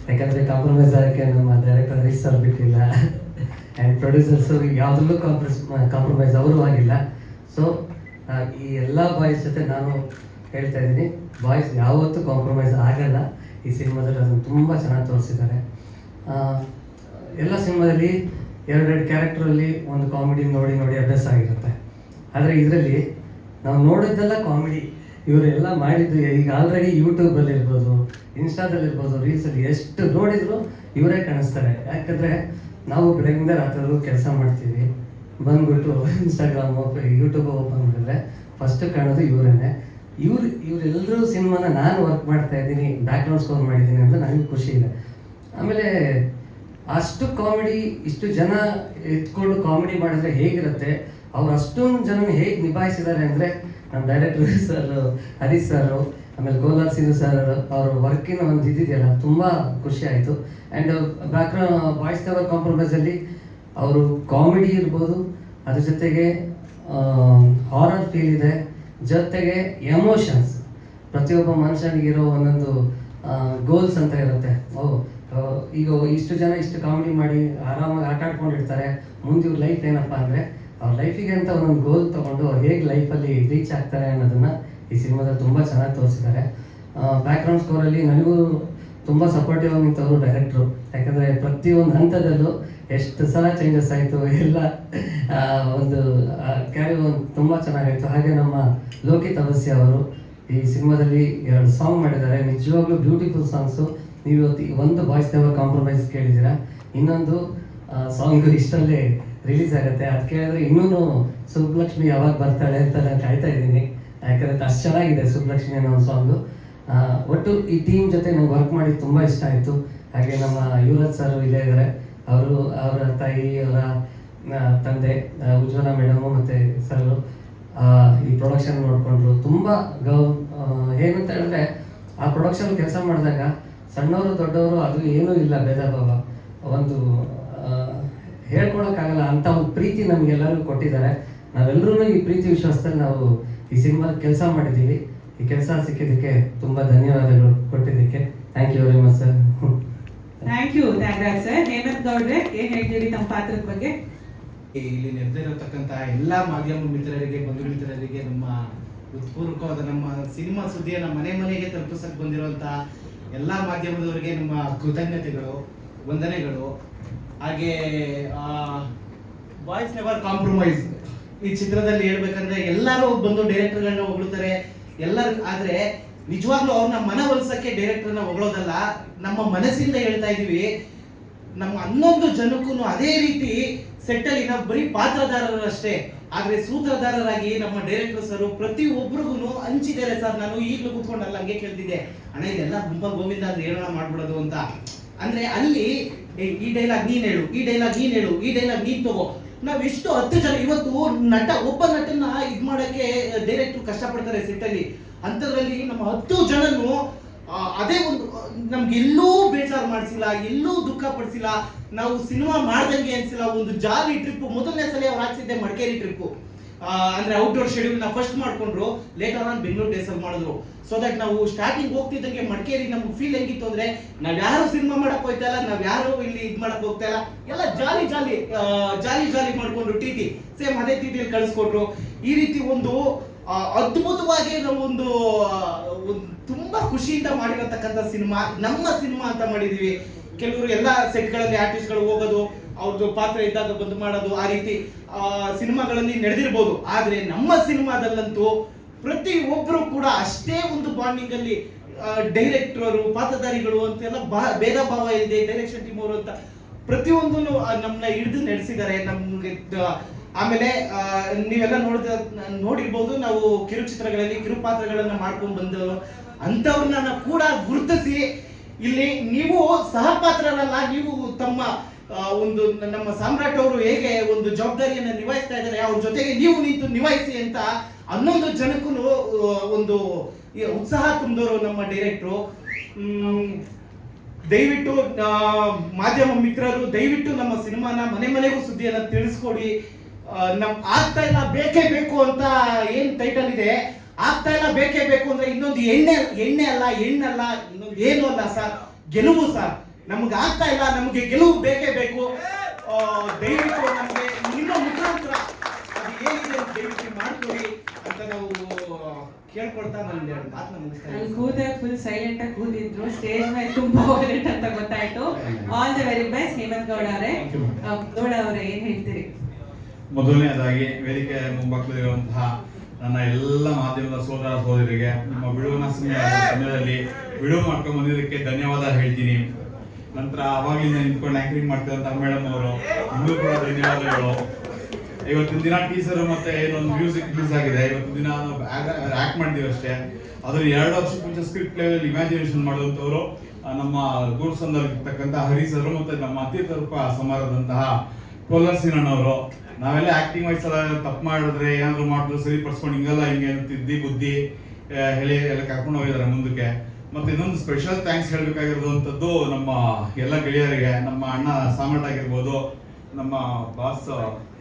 ಯಾಕಂದ್ರೆ ಕಾಂಪ್ರಮೈಸ್ ಆಗಕ್ಕೆ ನಮ್ಮ ಡೈರೆಕ್ಟರ್ ಹರೀಶ್ ಸರ್ ಬಿಟ್ಟಿಲ್ಲ, ಆ್ಯಂಡ್ ಪ್ರೊಡ್ಯೂಸರ್ಸು ಯಾವುದರಲ್ಲೂ ಕಾಂಪ್ರಮೈಸ್ ಅವರು ಆಗಿಲ್ಲ. ಸೊ ಈ ಎಲ್ಲ ಬಾಯ್ಸ್ ಜೊತೆ ನಾನು ಹೇಳ್ತಾ ಇದ್ದೀನಿ, ಬಾಯ್ಸ್ ಯಾವತ್ತೂ ಕಾಂಪ್ರಮೈಸ್ ಆಗಲ್ಲ. ಈ ಸಿನಿಮಾದಲ್ಲಿ ಅದನ್ನು ತುಂಬ ಚೆನ್ನಾಗಿ ತೋರಿಸಿದ್ದಾರೆ. ಎಲ್ಲ ಸಿನಿಮಾದಲ್ಲಿ ಎರಡೆರಡು ಕ್ಯಾರೆಕ್ಟ್ರಲ್ಲಿ ಒಂದು ಕಾಮಿಡಿ ನೋಡಿ ನೋಡಿ ಅಭ್ಯಾಸ ಆಗಿರುತ್ತೆ. ಆದರೆ ಇದರಲ್ಲಿ ನಾವು ನೋಡಿದ್ದೆಲ್ಲ ಕಾಮಿಡಿ. ಇವರೆಲ್ಲ ಮಾಡಿದ್ದು ಈಗ ಆಲ್ರೆಡಿ ಯೂಟ್ಯೂಬಲ್ಲಿ ಇರ್ಬೋದು, ಇನ್ಸ್ಟಾದಲ್ಲಿರ್ಬೋದು, ರೀಲ್ಸಲ್ಲಿ ಎಷ್ಟು ನೋಡಿದ್ರು ಇವರೇ ಕಾಣಿಸ್ತಾರೆ. ಯಾಕಂದರೆ ನಾವು ಬೆಳಗಿಂದ ರಾತ್ರಿವರೆಗೂ ಕೆಲಸ ಮಾಡ್ತೀವಿ, ಬಂದ್ಬಿಟ್ಟು ಇನ್ಸ್ಟಾಗ್ರಾಮು ಯೂಟ್ಯೂಬ್ ಓಪನ್ ಮಾಡಿದ್ರೆ ಫಸ್ಟ್ ಕಾಣೋದು ಇವರೇನೆ. ಇವರೆಲ್ಲರೂ ಸಿನಿಮಾನ ನಾನು ವರ್ಕ್ ಮಾಡ್ತಾ ಇದ್ದೀನಿ, ಬ್ಯಾಕ್ಗ್ರೌಂಡ್ ಸ್ಕೋರ್ ಮಾಡಿದ್ದೀನಿ ಅಂತ ನನಗೆ ಖುಷಿ ಇದೆ. ಆಮೇಲೆ ಅಷ್ಟು ಕಾಮಿಡಿ, ಇಷ್ಟು ಜನ ಎತ್ಕೊಂಡು ಕಾಮಿಡಿ ಮಾಡಿದ್ರೆ ಹೇಗಿರುತ್ತೆ, ಅವ್ರು ಅಷ್ಟೊಂದು ಜನನ ಹೇಗೆ ನಿಭಾಯಿಸಿದ್ದಾರೆ ಅಂದರೆ ನಮ್ಮ ಡೈರೆಕ್ಟರ್ ಸರ್, ಹರೀಶ್ ಸರ್, ಆಮೇಲೆ ಗೋಲಾರ್ ಸಿಂಧು ಸರ್ ಅವ್ರ ವರ್ಕಿನ ಒಂದು ಇದಿದೆಯಲ್ಲ, ತುಂಬ ಖುಷಿ ಆಯಿತು. ಆ್ಯಂಡ್ ಬ್ಯಾಕ್ಗ್ರೌಂಡ್ ಬಾಯ್ಸ್ ನೆವರ್ ಕಾಂಪ್ರಮೈಸಲ್ಲಿ ಅವರು ಕಾಮಿಡಿ ಇರ್ಬೋದು, ಅದ್ರ ಜೊತೆಗೆ ಹಾರರ್ ಫೀಲ್ ಇದೆ, ಜೊತೆಗೆ ಎಮೋಷನ್ಸ್. ಪ್ರತಿಯೊಬ್ಬ ಮನುಷ್ಯನಿಗಿರೋ ಒಂದೊಂದು ಗೋಲ್ಸ್ ಅಂತ ಇರುತ್ತೆ. ಈಗ ಇಷ್ಟು ಜನ ಇಷ್ಟು ಕಾಮಿಡಿ ಮಾಡಿ ಆರಾಮಾಗಿ ಆಟ ಆಡ್ಕೊಂಡಿರ್ತಾರೆ, ಮುಂದೆ ಇವ್ರ ಲೈಫ್ ಏನಪ್ಪ ಅಂದರೆ ಅವ್ರ ಲೈಫಿಗೆ ಅಂತ ಒಂದೊಂದು ಗೋಲ್ ತೊಗೊಂಡು ಅವ್ರು ಹೇಗೆ ಲೈಫಲ್ಲಿ ರೀಚ್ ಆಗ್ತಾರೆ ಅನ್ನೋದನ್ನು ಈ ಸಿನಿಮಾದಲ್ಲಿ ತುಂಬ ಚೆನ್ನಾಗಿ ತೋರಿಸಿದ್ದಾರೆ. ಬ್ಯಾಕ್ಗ್ರೌಂಡ್ ಸ್ಕೋರಲ್ಲಿ ನನಗೂ ತುಂಬ ಸಪೋರ್ಟಿವ್ ಆಗಿ ನಿಂತವರು ಡೈರೆಕ್ಟ್ರು. ಯಾಕಂದರೆ ಪ್ರತಿಯೊಂದು ಹಂತದಲ್ಲೂ ಎಷ್ಟು ಸಲ ಚೇಂಜಸ್ ಆಯಿತು, ಎಲ್ಲ ಒಂದು ಕ್ಯಾರಿ ಒಂದು ತುಂಬ ಚೆನ್ನಾಗಾಯಿತು. ಹಾಗೆ ನಮ್ಮ ಲೋಕಿ ತಪಸ್ಯ ಅವರು ಈ ಸಿನಿಮಾದಲ್ಲಿ 2 ಸಾಂಗ್ ಮಾಡಿದ್ದಾರೆ, ನಿಜವಾಗ್ಲೂ ಬ್ಯೂಟಿಫುಲ್ ಸಾಂಗ್ಸು. ನೀವು ಒಂದು ಬಾಯ್ಸ್ ನೆವರ್ ಕಾಂಪ್ರಮೈಸ್ ಕೇಳಿದ್ದೀರಾ, ಇನ್ನೊಂದು ಸಾಂಗ್ ಇಷ್ಟಲ್ಲೇ ರಿಲೀಸ್ ಆಗುತ್ತೆ. ಅದು ಕೇಳಿದ್ರೆ ಇನ್ನೂ ಸುಬ್ಬಲಕ್ಷ್ಮಿ ಯಾವಾಗ ಬರ್ತಾಳೆ ಅಂತ ನಾನು ಕಾಯ್ತಾ ಇದ್ದೀನಿ. ಯಾಕಂದರೆ ಅಷ್ಟು ಚೆನ್ನಾಗಿದೆ ಸುಬ್ಬಲಕ್ಷ್ಮಿ ಅನ್ನೋ ಒಂದು ಸಾಂಗು. ಒಟ್ಟು ಈ ಟೀಮ್ ಜೊತೆ ನಂಗೆ ವರ್ಕ್ ಮಾಡಿ ತುಂಬ ಇಷ್ಟ ಆಯಿತು. ಹಾಗೆ ನಮ್ಮ ಯುವರಾಜ್ ಸರ್ ಇಲ್ಲೇ ಇದ್ದಾರೆ, ಅವರು ಅವರ ತಾಯಿ, ಅವರ ತಂದೆ ಉಜ್ವಲ ಮೇಡಮು ಮತ್ತು ಸರ್ ಈ ಪ್ರೊಡಕ್ಷನ್ ನೋಡಿಕೊಂಡ್ರು. ತುಂಬ ಏನಂತ ಹೇಳಿದ್ರೆ ಆ ಪ್ರೊಡಕ್ಷನ್ ಕೆಲಸ ಮಾಡಿದಾಗ ಸಣ್ಣವರು ದೊಡ್ಡವರು ಅದು ಏನೂ ಇಲ್ಲ, ಭೇದ ಭಾವ ಒಂದು ಹೇಳ್ಕೊಳಕ್ಕಾಗಲ್ಲ ಅಂತ ಒಂದು ಪ್ರೀತಿ ನಮಗೆಲ್ಲರಿಗೂ ಕೊಟ್ಟಿದ್ದಾರೆ. ನಾವೆಲ್ಲರೂ ಈ ಪ್ರೀತಿ ವಿಶ್ವಾಸದಲ್ಲಿ ನಾವು ಈ ಸಿನಿಮಾ ಕೆಲಸ ಮಾಡಿದ್ದೀವಿ. ಈ ಕೆಲಸ ಸಿಕ್ಕಿದ್ದಕ್ಕೆ ತುಂಬ ಧನ್ಯವಾದಗಳು ಕೊಟ್ಟಿದ್ದಕ್ಕೆ. Thank you very much sir. Thank you Thyagaraj sir. Hemanth ಗೌಡ್ರೆ, ಏನು ಹೇಳ್ತೀರಿ ತಮ್ಮ ಪಾತ್ರದ ಬಗ್ಗೆ? ಇಲ್ಲಿ ನೆರೆದಿರತಕ್ಕಂಥ ಎಲ್ಲ ಮಾಧ್ಯಮ ಮಿತ್ರರಿಗೆ, ಬಂಧು ಮಿತ್ರರಿಗೆ, ನಮ್ಮ ಹೃತ್ಪೂರ್ವಕವಾದ ನಮ್ಮ ಸಿನಿಮಾ ಸುದ್ದಿಯನ್ನು ಮನೆ ಮನೆಗೆ ತಲುಪಿಸಕ್ಕೆ ಬಂದಿರುವಂಥ ಎಲ್ಲ ಮಾಧ್ಯಮದವರಿಗೆ ನಮ್ಮ ಕೃತಜ್ಞತೆಗಳು, ವಂದನೆಗಳು. ಹಾಗೆ ಬಾಯ್ಸ್ ನೆವರ್ ಕಾಂಪ್ರಮೈಸ್ ಈ ಚಿತ್ರದಲ್ಲಿ ಹೇಳ್ಬೇಕಂದ್ರೆ ಎಲ್ಲರೂ ಬಂದು ಡೈರೆಕ್ಟರ್ಗಳನ್ನ ಹೊಗಳ್ತಾರೆ ಎಲ್ಲರೂ, ಆದ್ರೆ ನಿಜವಾಗ್ಲೂ ಅವ್ರನ್ನ ಮನವೊಲಿಸಕ್ಕೆ ಡೈರೆಕ್ಟರ್ನ ಹೊಗಳೋದಲ್ಲ, ನಮ್ಮ ಮನಸ್ಸಿಂದ ಹೇಳ್ತಾ ಇದೀವಿ. ನಮ್ಮ 11 ಜನಕ್ಕೂ ಅದೇ ರೀತಿ ಸೆಟ್ಟಲ್ಲಿ ನಾವು ಬರೀ ಪಾತ್ರಧಾರರು ಅಷ್ಟೇ, ಆದ್ರೆ ಸೂತ್ರಧಾರರಾಗಿ ನಮ್ಮ ಡೈರೆಕ್ಟರ್ ಸರ್ ಪ್ರತಿ ಒಬ್ರಿಗೂ ಹಂಚಿದ್ದಾರೆ ಸರ್. ನಾನು ಈಗಲೂ ಕೂತ್ಕೊಂಡಲ್ಲ ಹಂಗೆ ಕೇಳ್ತಿದ್ದೆ, ಅಣ್ಣ ಇದೆಲ್ಲ ಗುಂಪ ಗೋವಿಂದ ಅಂದ್ರೆ ಹೇಳೋಣ ಮಾಡ್ಬಿಡೋದು ಅಂತ. ಅಂದ್ರೆ ಅಲ್ಲಿ ಈ ಡೈಲಾಗ್ ನೀನ್ ಹೇಳು, ಈ ಡೈಲಾಗ್ ನೀನ್ ಹೇಳು, ಈ ಡೈಲಾಗ್ ನೀನ್ ತಗೋ. ನಾವ್ ಎಷ್ಟು 10 ಜನ ಇವತ್ತು ಒಬ್ಬ ನಟನ್ನ ಇದ್ ಮಾಡಕ್ಕೆ ಡೈರೆಕ್ಟರ್ ಕಷ್ಟಪಡ್ತಾರೆ ಸೆಟ್ಟಲ್ಲಿ. ಅಂಥದ್ರಲ್ಲಿ ನಮ್ಮ 10 ಜನನು ಅದೇ ಒಂದು ನಮ್ಗೆ ಎಲ್ಲೂ ಬೇಜಾರು ಮಾಡಿಸಿಲ್ಲ, ಎಲ್ಲೂ ದುಃಖ ಪಡಿಸಿಲ್ಲ, ನಾವು ಸಿನಿಮಾ ಮಾಡ್ದಂಗೆ ಅನ್ಸಿಲ್ಲ. ಒಂದು ಜಾಲಿ ಟ್ರಿಪ್ ಮೊದಲನೇ ಸಲ ಅವ್ರು ಹಾಕ್ಸಿದ್ದೆ ಮಡಿಕೇರಿ ಟ್ರಿಪ್. ಅಂದ್ರೆ ಔಟ್ಡೋರ್ ಶೆಡ್ಯೂಲ್ ನ ಫಸ್ಟ್ ಮಾಡ್ಕೊಂಡ್ರು, ಲೇಟರ್ ಆನ್ ಬೆಂಗಳೂರು ಡೇಸ್ ಅಲ್ಲಿ ಮಾಡಿದ್ರು. ಸೊ ದಟ್ ನಾವು ಸ್ಟಾರ್ಟಿಂಗ್ ಹೋಗ್ತಿದ್ದಂಗೆ ಮಡಿಕೇರಿ ನಮ್ಗೆ ಫೀಲ್ ಹೆಂಗಿತ್ತು ಅಂದ್ರೆ ನಾವ್ ಯಾರು ಸಿನಿಮಾ ಮಾಡಕ್ ಹೋಗ್ತಾ ಇಲ್ಲ, ನಾವ್ ಯಾರು ಇಲ್ಲಿ ಇದ್ ಮಾಡಕ್ ಹೋಗ್ತಾ ಇಲ್ಲ, ಎಲ್ಲ ಜಾಲಿ ಜಾಲಿ ಜಾಲಿ ಜಾಲಿ ಮಾಡ್ಕೊಂಡ್ರು. ಟಿಟಿ ಸೇಮ್ ಅದೇ ಟಿಟಿಯಲ್ಲಿ ಕಳಿಸ್ಕೊಟ್ರು. ಈ ರೀತಿ ಒಂದು ಅದ್ಭುತವಾಗಿ ನಾವು ಒಂದು ತುಂಬಾ ಖುಷಿಯಿಂದ ಮಾಡಿರತಕ್ಕಂಥ ಸಿನಿಮಾ, ನಮ್ಮ ಸಿನಿಮಾ ಅಂತ ಮಾಡಿದೀವಿ. ಕೆಲವರು ಎಲ್ಲ ಸೆಟ್ಗಳಲ್ಲಿ ಆರ್ಟಿಸ್ಟ್ಗಳು ಹೋಗೋದು, ಅವ್ರದ್ದು ಪಾತ್ರ ಇದ್ದಾಗ ಬಂದು ಮಾಡೋದು, ಆ ರೀತಿ ಸಿನಿಮಾಗಳಲ್ಲಿ ನಡೆದಿರ್ಬೋದು. ಆದ್ರೆ ನಮ್ಮ ಸಿನಿಮಾದಲ್ಲಂತೂ ಪ್ರತಿ ಒಬ್ಬರು ಕೂಡ ಅಷ್ಟೇ ಒಂದು ಬಾಂಡಿಂಗ್ ಅಲ್ಲಿ ಡೈರೆಕ್ಟರ್ ಪಾತ್ರಧಾರಿಗಳು ಅಂತೆಲ್ಲ ಭೇದ ಭಾವ ಇದೆ, ಡೈರೆಕ್ಷನ್ ಟೀಮ್ ಅವರು ಅಂತ ಪ್ರತಿಯೊಂದು ನಮ್ಮನ್ನ ಹಿಡಿದು ನಡೆಸಿದ್ದಾರೆ ನಮ್ಗೆ. ಆಮೇಲೆ ನೀವೆಲ್ಲ ನೋಡಿರ್ಬೋದು, ನಾವು ಕಿರುಚಿತ್ರಗಳಲ್ಲಿ ಕಿರುಪಾತ್ರಗಳನ್ನ ಮಾಡ್ಕೊಂಡು ಬಂದವರು ಅಂತವ್ರನ್ನ ಕೂಡ ಗುರುತಿಸಿ ಇಲ್ಲಿ ನೀವು ಸಹಪಾತ್ರರಲ್ಲ, ನೀವು ತಮ್ಮ ಒಂದು ನಮ್ಮ ಸಾಮ್ರಾಟ್ ಅವರು ಹೇಗೆ ಒಂದು ಜವಾಬ್ದಾರಿಯನ್ನ ನಿಭಾಯಿಸ್ತಾ ಇದ್ದಾರೆ, ಅವ್ರ ಜೊತೆಗೆ ನೀವು ನಿಂತು ನಿಭಾಯಿಸಿ ಅಂತ 11 ಜನಕ್ಕೂ ಒಂದು ಉತ್ಸಾಹ ತುಂಬಿದವರು ನಮ್ಮ ಡೈರೆಕ್ಟ್ರು. ದಯವಿಟ್ಟು ಮಾಧ್ಯಮ ಮಿತ್ರರು ದಯವಿಟ್ಟು ನಮ್ಮ ಸಿನಿಮಾನ ಮನೆ ಮನೆಗೂ ಸುದ್ದಿಯನ್ನ ತಿಳಿಸ್ಕೊಡಿ. ನಮ್ ಆಗ್ತಾ ಇಲ್ಲ ಬೇಕೇ ಬೇಕು ಅಂತ ಏನ್ ಟೈಟಲ್ ಇದೆ, ಆಗ್ತಾ ಇಲ್ಲ ಬೇಕೇ ಬೇಕು ಅಂದ್ರೆ ಇನ್ನೊಂದು ಎಣ್ಣೆ ಅಲ್ಲ ಹೆಣ್ಣಲ್ಲ, ಇನ್ನೊಂದು ಏನು ಅಲ್ಲ ಸರ್, ಗೆಲುವು ಸರ್. ನಮ್ಗೆ ಆಗ್ತಾ ಇಲ್ಲ, ನಮಗೆ ಗೆಲುವು ಬೇಕೇ ಬೇಕು. ದಯವಿಟ್ಟು ನಮಗೆ ನಿಮ್ಮ ಮುಖಾಂತರ ಅದು ಏನಿದೆ ದಯವಿಟ್ಟು ಮಾಡ್ಕೊಡಿ ಅಂತ ನಾವು ಕೇಳ್ಕೊಳ್ತಾ ನನ್ನ ಮಾತನ್ನ ಮುಗಿಸ್ತಾ ಕೂತಾಗ ಫುಲ್ ಸೈಲೆಂಟ್ ಆಗಿ ಕೂತಿದ್ರು, ಸ್ಟೇಜ್ ಮೇಲೆ ತುಂಬಾ ವೈಲೆಂಟ್ ಅಂತ ಗೊತ್ತಾಯ್ತು. All the very best Hemanth Gowda ಅವರೇ. ಗೌಡ ಅವರೇ ಏನ್ ಹೇಳ್ತೀರಿ? ಮೊದಲನೇದಾಗಿ ವೇದಿಕೆ ಮುಂಭಾಗದಲ್ಲಿರುವಂತಹ ನನ್ನ ಎಲ್ಲ ಮಾಧ್ಯಮದ ಸೋದರ ಸೋದರಿಗೆ ನಿಮ್ಮ ಬಿಡುವಿನ ಸಮಯದಲ್ಲಿ ಬಿಡುವು ಮಾಡ್ಕೊಂಡು ಬಂದಿದ್ದಕ್ಕೆ ಧನ್ಯವಾದ ಹೇಳ್ತೀನಿ. ನಂತರ ಅವಾಗಲಿಂದ ನಿಂತ್ಕೊಂಡು ಆಂಕರಿಂಗ್ ಮಾಡ್ತಿದ್ದಂತಹ ಮೇಡಮ್ ಅವರು ಇನ್ನೂ ಕೂಡ ಧನ್ಯವಾದಗಳು. ಇವತ್ತಿನ ದಿನ ಟೀಸರ್ ಮತ್ತೆ ಏನೊಂದು ಮ್ಯೂಸಿಕ್ ರಿಲೀಸ್ ಆಗಿದೆ. ಇವತ್ತಿನ ದಿನ ಆಕ್ಟ್ ಮಾಡಿದೀವಿ ಅಷ್ಟೇ. ಅದ್ರ 2 ವರ್ಷಕ್ಕೆ ಮುಂಚೆ ಸ್ಕ್ರಿಪ್ಟ್ ಲೆವೆಲ್ ಇಮ್ಯಾಜಿನೇಷನ್ ಮಾಡುವಂತವರು ನಮ್ಮ ದೂರಸಂದಲ್ಲಿರ್ತಕ್ಕಂಥ ಹರಿ ಸರ್ ಮತ್ತೆ ನಮ್ಮ ಅತಿಥಿ ಸಮಾರಂಭದಂತಹ ಕೋಲಾರ್ ಸೀನಣ್ಣವರು. ನಾವೆಲ್ಲ ಆಕ್ಟಿಂಗ್ ವೈಸ್ ಎಲ್ಲ ತಪ್ಪು ಮಾಡಿದ್ರೆ ಏನಾದ್ರು ಮಾಡಿದ್ರು ಸರಿಪಡಿಸ್ಕೊಂಡು ಹಿಂಗೆಲ್ಲ ಹಿಂಗೆ ತಿದ್ದಿ ಬುದ್ಧಿ ಹೇಳಿ ಎಲ್ಲ ಕರ್ಕೊಂಡು ಹೋಗಿದ್ದಾರೆ ಮುಂದಕ್ಕೆ. ಮತ್ತೆ ಇನ್ನೊಂದು ಸ್ಪೆಷಲ್ ಥ್ಯಾಂಕ್ಸ್ ಹೇಳ್ಬೇಕಾಗಿರೋದಂಥದ್ದು ನಮ್ಮ ಎಲ್ಲ ಗೆಳೆಯರಿಗೆ, ನಮ್ಮ ಅಣ್ಣ ಸಾಮರ್ಟ್ ಆಗಿರ್ಬೋದು, ನಮ್ಮ ಬಾಸ್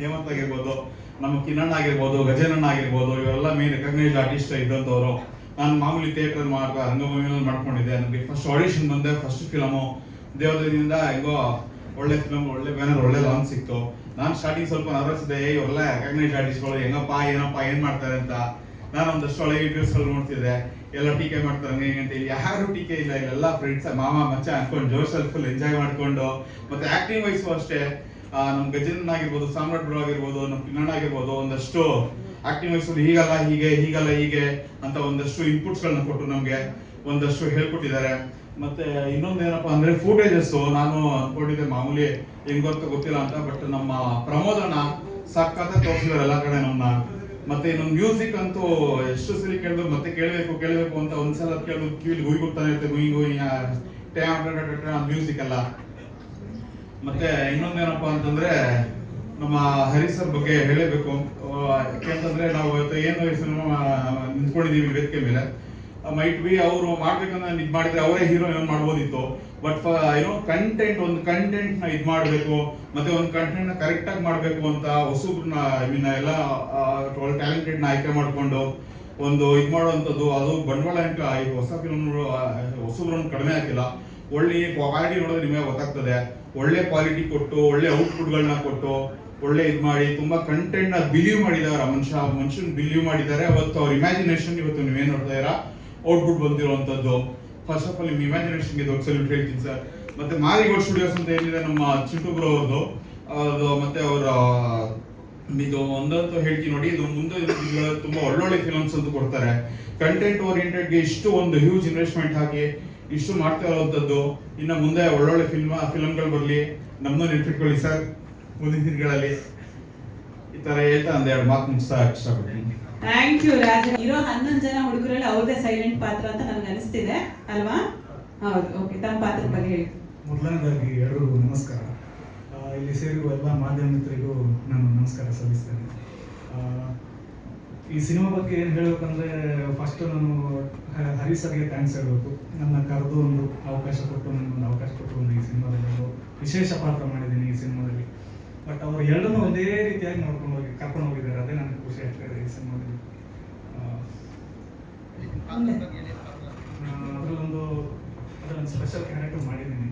ಹೇಮಂತ್ ಆಗಿರ್ಬೋದು, ನಮ್ಮ ಕಿರಣ್ ಆಗಿರ್ಬೋದು, ಗಜೇನಣ್ಣ ಆಗಿರ್ಬೋದು, ಇವರೆಲ್ಲ ಮೇನ್ ರೆಕಗ್ನೈಸ್ಡ್ ಆರ್ಟಿಸ್ಟ್ ಇದ್ದಂಥವ್ರು. ನಾನು ಮಾಮೂಲಿ ಥಿಯೇಟರ್ ರಂಗಭೂಮಿಯಲ್ಲಿ ಮಾಡ್ಕೊಂಡಿದ್ದೆ. ನನಗೆ ಫಸ್ಟ್ ಆಡಿಷನ್ ಬಂದೆ, ಫಸ್ಟ್ ಫಿಲಮು ದೇವದಿಂದ ಹೆಂಗೋ ಒಳ್ಳೆ ಫಿಲಮ್, ಒಳ್ಳೆ ಬ್ಯಾನರ್, ಒಳ್ಳೆ ಲಾಂಚ್ ಸಿಕ್ತು. ನಾನು ಸ್ಟಾರ್ಟಿಂಗ್ ಸ್ವಲ್ಪ ನರ್ವಸ್ ಇದೆ, ಇವರೆಲ್ಲ ರೆಕಗ್ನೈಸ್ಡ್ ಆರ್ಟಿಸ್ಟ್ಗಳು ಹೆಂಗಪ್ಪ ಏನಪ್ಪ ಏನ್ ಮಾಡ್ತಾರೆ ಅಂತ. ನಾನು ಒಂದಷ್ಟು ಒಳ್ಳೆ ವಿಡಿಯೋಸ್ಗಳು ನೋಡ್ತಿದ್ದೆ, ಎಲ್ಲ ಟೀಕೆ ಮಾಡ್ತಾರೆ ಹಂಗೆ ಅಂತ. ಇಲ್ಲಿ ಯಾರು ಟೀಕೆ ಇಲ್ಲ, ಇಲ್ಲೆಲ್ಲ ಫ್ರೆಂಡ್ಸ್ ಮಾಮ ಮಚ್ಚ ಅನ್ಕೊಂಡು ಜೋಶಲ್ಲಿ ಫುಲ್ ಎಂಜಾಯ್ ಮಾಡ್ಕೊಂಡು. ಮತ್ತೆ ಆಕ್ಟಿಂಗ್ ವೈಸು ಅಷ್ಟೇ, ನಮ್ ಗಜನ್ ಆಗಿರ್ಬೋದು, ಸಾಮ್ರಾಟ್ ಬ್ರೋ ಆಗಿರ್ಬೋದು, ನಮ್ ಕಿರಣ್ ಆಗಿರ್ಬೋದು, ಒಂದಷ್ಟು ಆಕ್ಟಿಂಗ್ ವೈಸಲ್ಲಿ ಹೀಗಲ್ಲ ಹೀಗೆ, ಹೀಗಲ್ಲ ಹೀಗೆ ಅಂತ ಒಂದಷ್ಟು ಇನ್ಪುಟ್ಸ್ಗಳನ್ನ ಕೊಟ್ಟು ನಮ್ಗೆ ಒಂದಷ್ಟು ಹೇಳ್ಕೊಟ್ಟಿದ್ದಾರೆ. ಮತ್ತೆ ಇನ್ನೊಂದೇನಪ್ಪ ಅಂದ್ರೆ ಫೂಟೇಜಸ್ ನಾನು ಅನ್ಕೊಂಡಿದ್ದೆ ಮಾಮೂಲಿ ಹೆಂಗ್ ಗೊತ್ತಿಲ್ಲ ಅಂತ, ಬಟ್ ನಮ್ಮ ಪ್ರಮೋದನ ಸಖತ್ ತೋರಿಸಿದಾರೆ ಎಲ್ಲ ಕಡೆ ನಮ್ಮನ್ನ. ಮತ್ತೆ ಇನ್ನೊಂದು ಮ್ಯೂಸಿಕ್ ಅಂತೂ ಎಷ್ಟು ಸರಿ ಕೇಳಿದ್ರು ಮತ್ತೆ ಕೇಳಬೇಕು ಅಂತ ಒಂದ್ಸಲ ಕೇಳಿದ್ರು ಕಿವಿಲಿ ಗುಯ್ ಗೊತ್ತಾನೆ ಇರುತ್ತೆ, ಗುಯ್ ಮ್ಯೂಸಿಕ್ ಎಲ್ಲ. ಮತ್ತೆ ಇನ್ನೊಂದೇನಪ್ಪ ಅಂತಂದ್ರೆ ನಮ್ಮ ಹರಿ ಸರ್ ಬಗ್ಗೆ ಹೇಳಬೇಕು. ಯಾಕೆಂತಂದ್ರೆ ನಾವು ಏನು ಸಿನಿಮಾ ನಿಂತ್ಕೊಂಡಿದೀವಿ ವೇದಿಕೆ ಮೇಲೆ, ಮೈಟ್ ಬಿ ಅವರು ಮಾಡ್ಬೇಕಂದ್ರೆ ಇದ್ ಮಾಡಿದ್ರೆ ಅವರೇ ಹೀರೋ ಏನೋ ಮಾಡ್ಬೋದಿತ್ತು. ಬಟ್ ಏನೋ ಒಂದು ಕಂಟೆಂಟ್ ನ ಇದ್ ಮಾಡ್ಬೇಕು, ಮತ್ತೆ ಒಂದು ಕಂಟೆಂಟ್ ನ ಕರೆಕ್ಟ್ ಆಗಿ ಮಾಡ್ಬೇಕು ಅಂತ ಹೊಸಬ್ರನ್ನ ಎಲ್ಲ ಒಳ್ಳೆ ಟ್ಯಾಲೆಂಟೆಡ್ ನ ಆಯ್ಕೆ ಮಾಡ್ಕೊಂಡು ಒಂದು ಇದ್ ಮಾಡುವಂಥದ್ದು. ಅದು ಬಂಡವಾಳ ಅಂತ ಹೊಸ ಫಿಲ್ಮ್ ಹೊಸಬ್ರನ್ನ ಕಡಿಮೆ ಹಾಕಿಲ್ಲ, ಒಳ್ಳೆ ಕ್ವಾಲಿಟಿ ನೋಡಿದ್ರೆ ನಿಮಗೆ ಗೊತ್ತಾಗ್ತದೆ. ಒಳ್ಳೆ ಕ್ವಾಲಿಟಿ ಕೊಟ್ಟು, ಒಳ್ಳೆ ಔಟ್ಪುಟ್ಗಳನ್ನ ಕೊಟ್ಟು, ಒಳ್ಳೆ ಇದ್ ಮಾಡಿ ತುಂಬಾ ಕಂಟೆಂಟ್ ನ ಬಿಲೀವ್ ಮಾಡಿದ್ದಾರೆ. ಮನುಷ್ಯನ್ ಬಿಲೀವ್ ಮಾಡಿದ್ದಾರೆ. ಅವತ್ತು ಅವ್ರ ಇಮ್ಯಾಜಿನೇಷನ್ ಇವತ್ತು ನೀವೇನ್ ನೋಡ್ತಾ ಇದ್ದೀರಾ ಔಟ್ಪುಟ್ ಬಂದಿರುವಂತದ್ದು. ಫಸ್ಟ್ ಆಫ್ ಆಲ್ ನಿಮ್ ಇಮ್ಯಾಜಿನೇಷನ್ಗೆ ದೊಡ್ಡ ಸಲ್ಯೂಟ್ ಹೇಳ್ತೀನಿ ಸರ್. ಮತ್ತೆ ಮಾರಿಗೋಲ್ಡ್ ಸ್ಟುಡಿಯೋಸ್ ಅಂತ ಏನಿದೆ ನಮ್ಮ ಚಿಂಟು ಬ್ರೋ ಅವ್ರದ್ದು, ಅದು ಮತ್ತೆ ಅವರ ಇದು ಒಂದಂತೂ ಹೇಳ್ತೀನಿ ನೋಡಿ, ಇದು ಮುಂದೆ ತುಂಬಾ ಒಳ್ಳೊಳ್ಳೆ ಫಿಲಮ್ಸ್ ಅಂತ ಕೊಡ್ತಾರೆ. ಕಂಟೆಂಟ್ ಓರಿಯೆಂಟೆಡ್ಗೆ ಇಷ್ಟು ಒಂದು ಹ್ಯೂಜ್ ಇನ್ವೆಸ್ಟ್ಮೆಂಟ್ ಹಾಕಿ ಇಷ್ಟು ಮಾಡ್ತಾ ಇರುವಂಥದ್ದು, ಇನ್ನು ಮುಂದೆ ಒಳ್ಳೊಳ್ಳೆ ಫಿಲ್ಮ್ಗಳು ಬರಲಿ, ನಮ್ಮನ್ನು ನೆನ್ಪಿಟ್ಕೊಳ್ಳಿ ಸರ್ ಮುಂದಿನ ದಿನಗಳಲ್ಲಿ. ಈ ಥರ ಹೇಳ್ತಾ ಒಂದೆರಡು ಮಾತು ಮುಗಿಸ್ತಾ ಇಷ್ಟಪಡ್ತೀನಿ. ಥ್ಯಾಂಕ್ ಯು ರಾಜ. ಇರೋ 11 ಜನ ಹುಡುಗರಲ್ಲಿ ಅವ್ರದೇ ಸೈಲೆಂಟ್ ಪಾತ್ರ ಅಂತ ನನಗೆ ಅನಿಸ್ತಿದೆ ಅಲ್ವಾ? ಹೌದು, ಓಕೆ. ತಮ್ಮ ಪಾತ್ರದ ಬಗ್ಗೆ ಹೇಳಿ. ಮೊದಲನೇದಾಗಿ ಎಲ್ಲರಿಗೂ ನಮಸ್ಕಾರ. ಇಲ್ಲಿ ಸೇರಿರುವ ಎಲ್ಲ ಮಾಧ್ಯಮ ಮಿತ್ರರಿಗೂ ನಾನು ನಮಸ್ಕಾರ ಸಲ್ಲಿಸ್ತೇನೆ. ಈ ಸಿನಿಮಾ ಬಗ್ಗೆ ಏನು ಹೇಳಬೇಕಂದ್ರೆ, ಫಸ್ಟ್ ನಾನು ಹರಿ ಸರ್ಗೆ ಥ್ಯಾಂಕ್ಸ್ ಹೇಳಬೇಕು. ನನ್ನ ಕರೆದು ಒಂದು ಅವಕಾಶ ಕೊಟ್ಟು ನನಗೊಂದು ಅವಕಾಶ ಕೊಟ್ಟು ಒಂದು ಈ ಸಿನಿಮಾದಲ್ಲಿ ಒಂದು ವಿಶೇಷ ಪಾತ್ರ ಮಾಡಿದ್ದೀನಿ ಈ ಸಿನಿಮಾದಲ್ಲಿ. ಬಟ್ ಅವರು ಎರಡನ್ನೂ ಒಂದೇ ರೀತಿಯಾಗಿ ಕರ್ಕೊಂಡು ಹೋಗಿದ್ದಾರೆ. ಅದೇ ನನಗೆ ಖುಷಿ ಆಗ್ತಾಯಿದೆ ಈ ಸಿನಿಮಾದಲ್ಲಿ. ಅದರಲ್ಲೊಂದು ಸ್ಪೆಷಲ್ ಕ್ಯಾರೆಕ್ಟರ್ ಮಾಡಿದ್ದೀನಿ.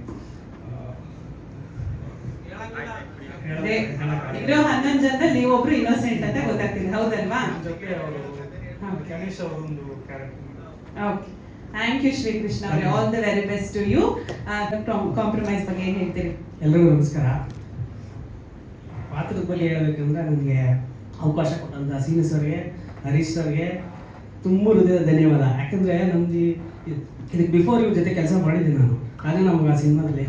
ಇರೋ 11 ಜನದಲ್ಲಿ ನೀವೊಬ್ರು ಇನ್ನೋಸೆಂಟ್ ಅಂತ ಗೊತ್ತಾಗ್ತಿದೆ, ಹೌದಲ್ವಾ? ಗಣೇಶ್ ಅವರೊಂದು character. Okay, thank you Srikrishna ಅವರೇ. All the very best to you. Compromise ಬಗ್ಗೆ ಏನು ಹೇಳ್ತೀರಿ? ಎಲ್ರಿಗೂ ನಮಸ್ಕಾರ. ಪಾತ್ರದ ಬಗ್ಗೆ ಹೇಳಬೇಕಂದ್ರೆ, ನನಗೆ ಅವಕಾಶ ಕೊಟ್ಟಂಥ ಸೀನು ಸರ್ಗೆ, ಹರೀಶ್ ಸರ್ಗೆ ತುಂಬ ಹೃದಯದ ಧನ್ಯವಾದ. ಯಾಕಂದರೆ ನಮ್ದು ಇದಕ್ಕೆ ಬಿಫೋರ್ ಇವ್ರ ಜೊತೆ ಕೆಲಸ ಮಾಡಿದ್ದೀನಿ ನಾನು. ಆದರೆ ನಮ್ಗೆ ಆ ಸಿನಿಮಾದಲ್ಲಿ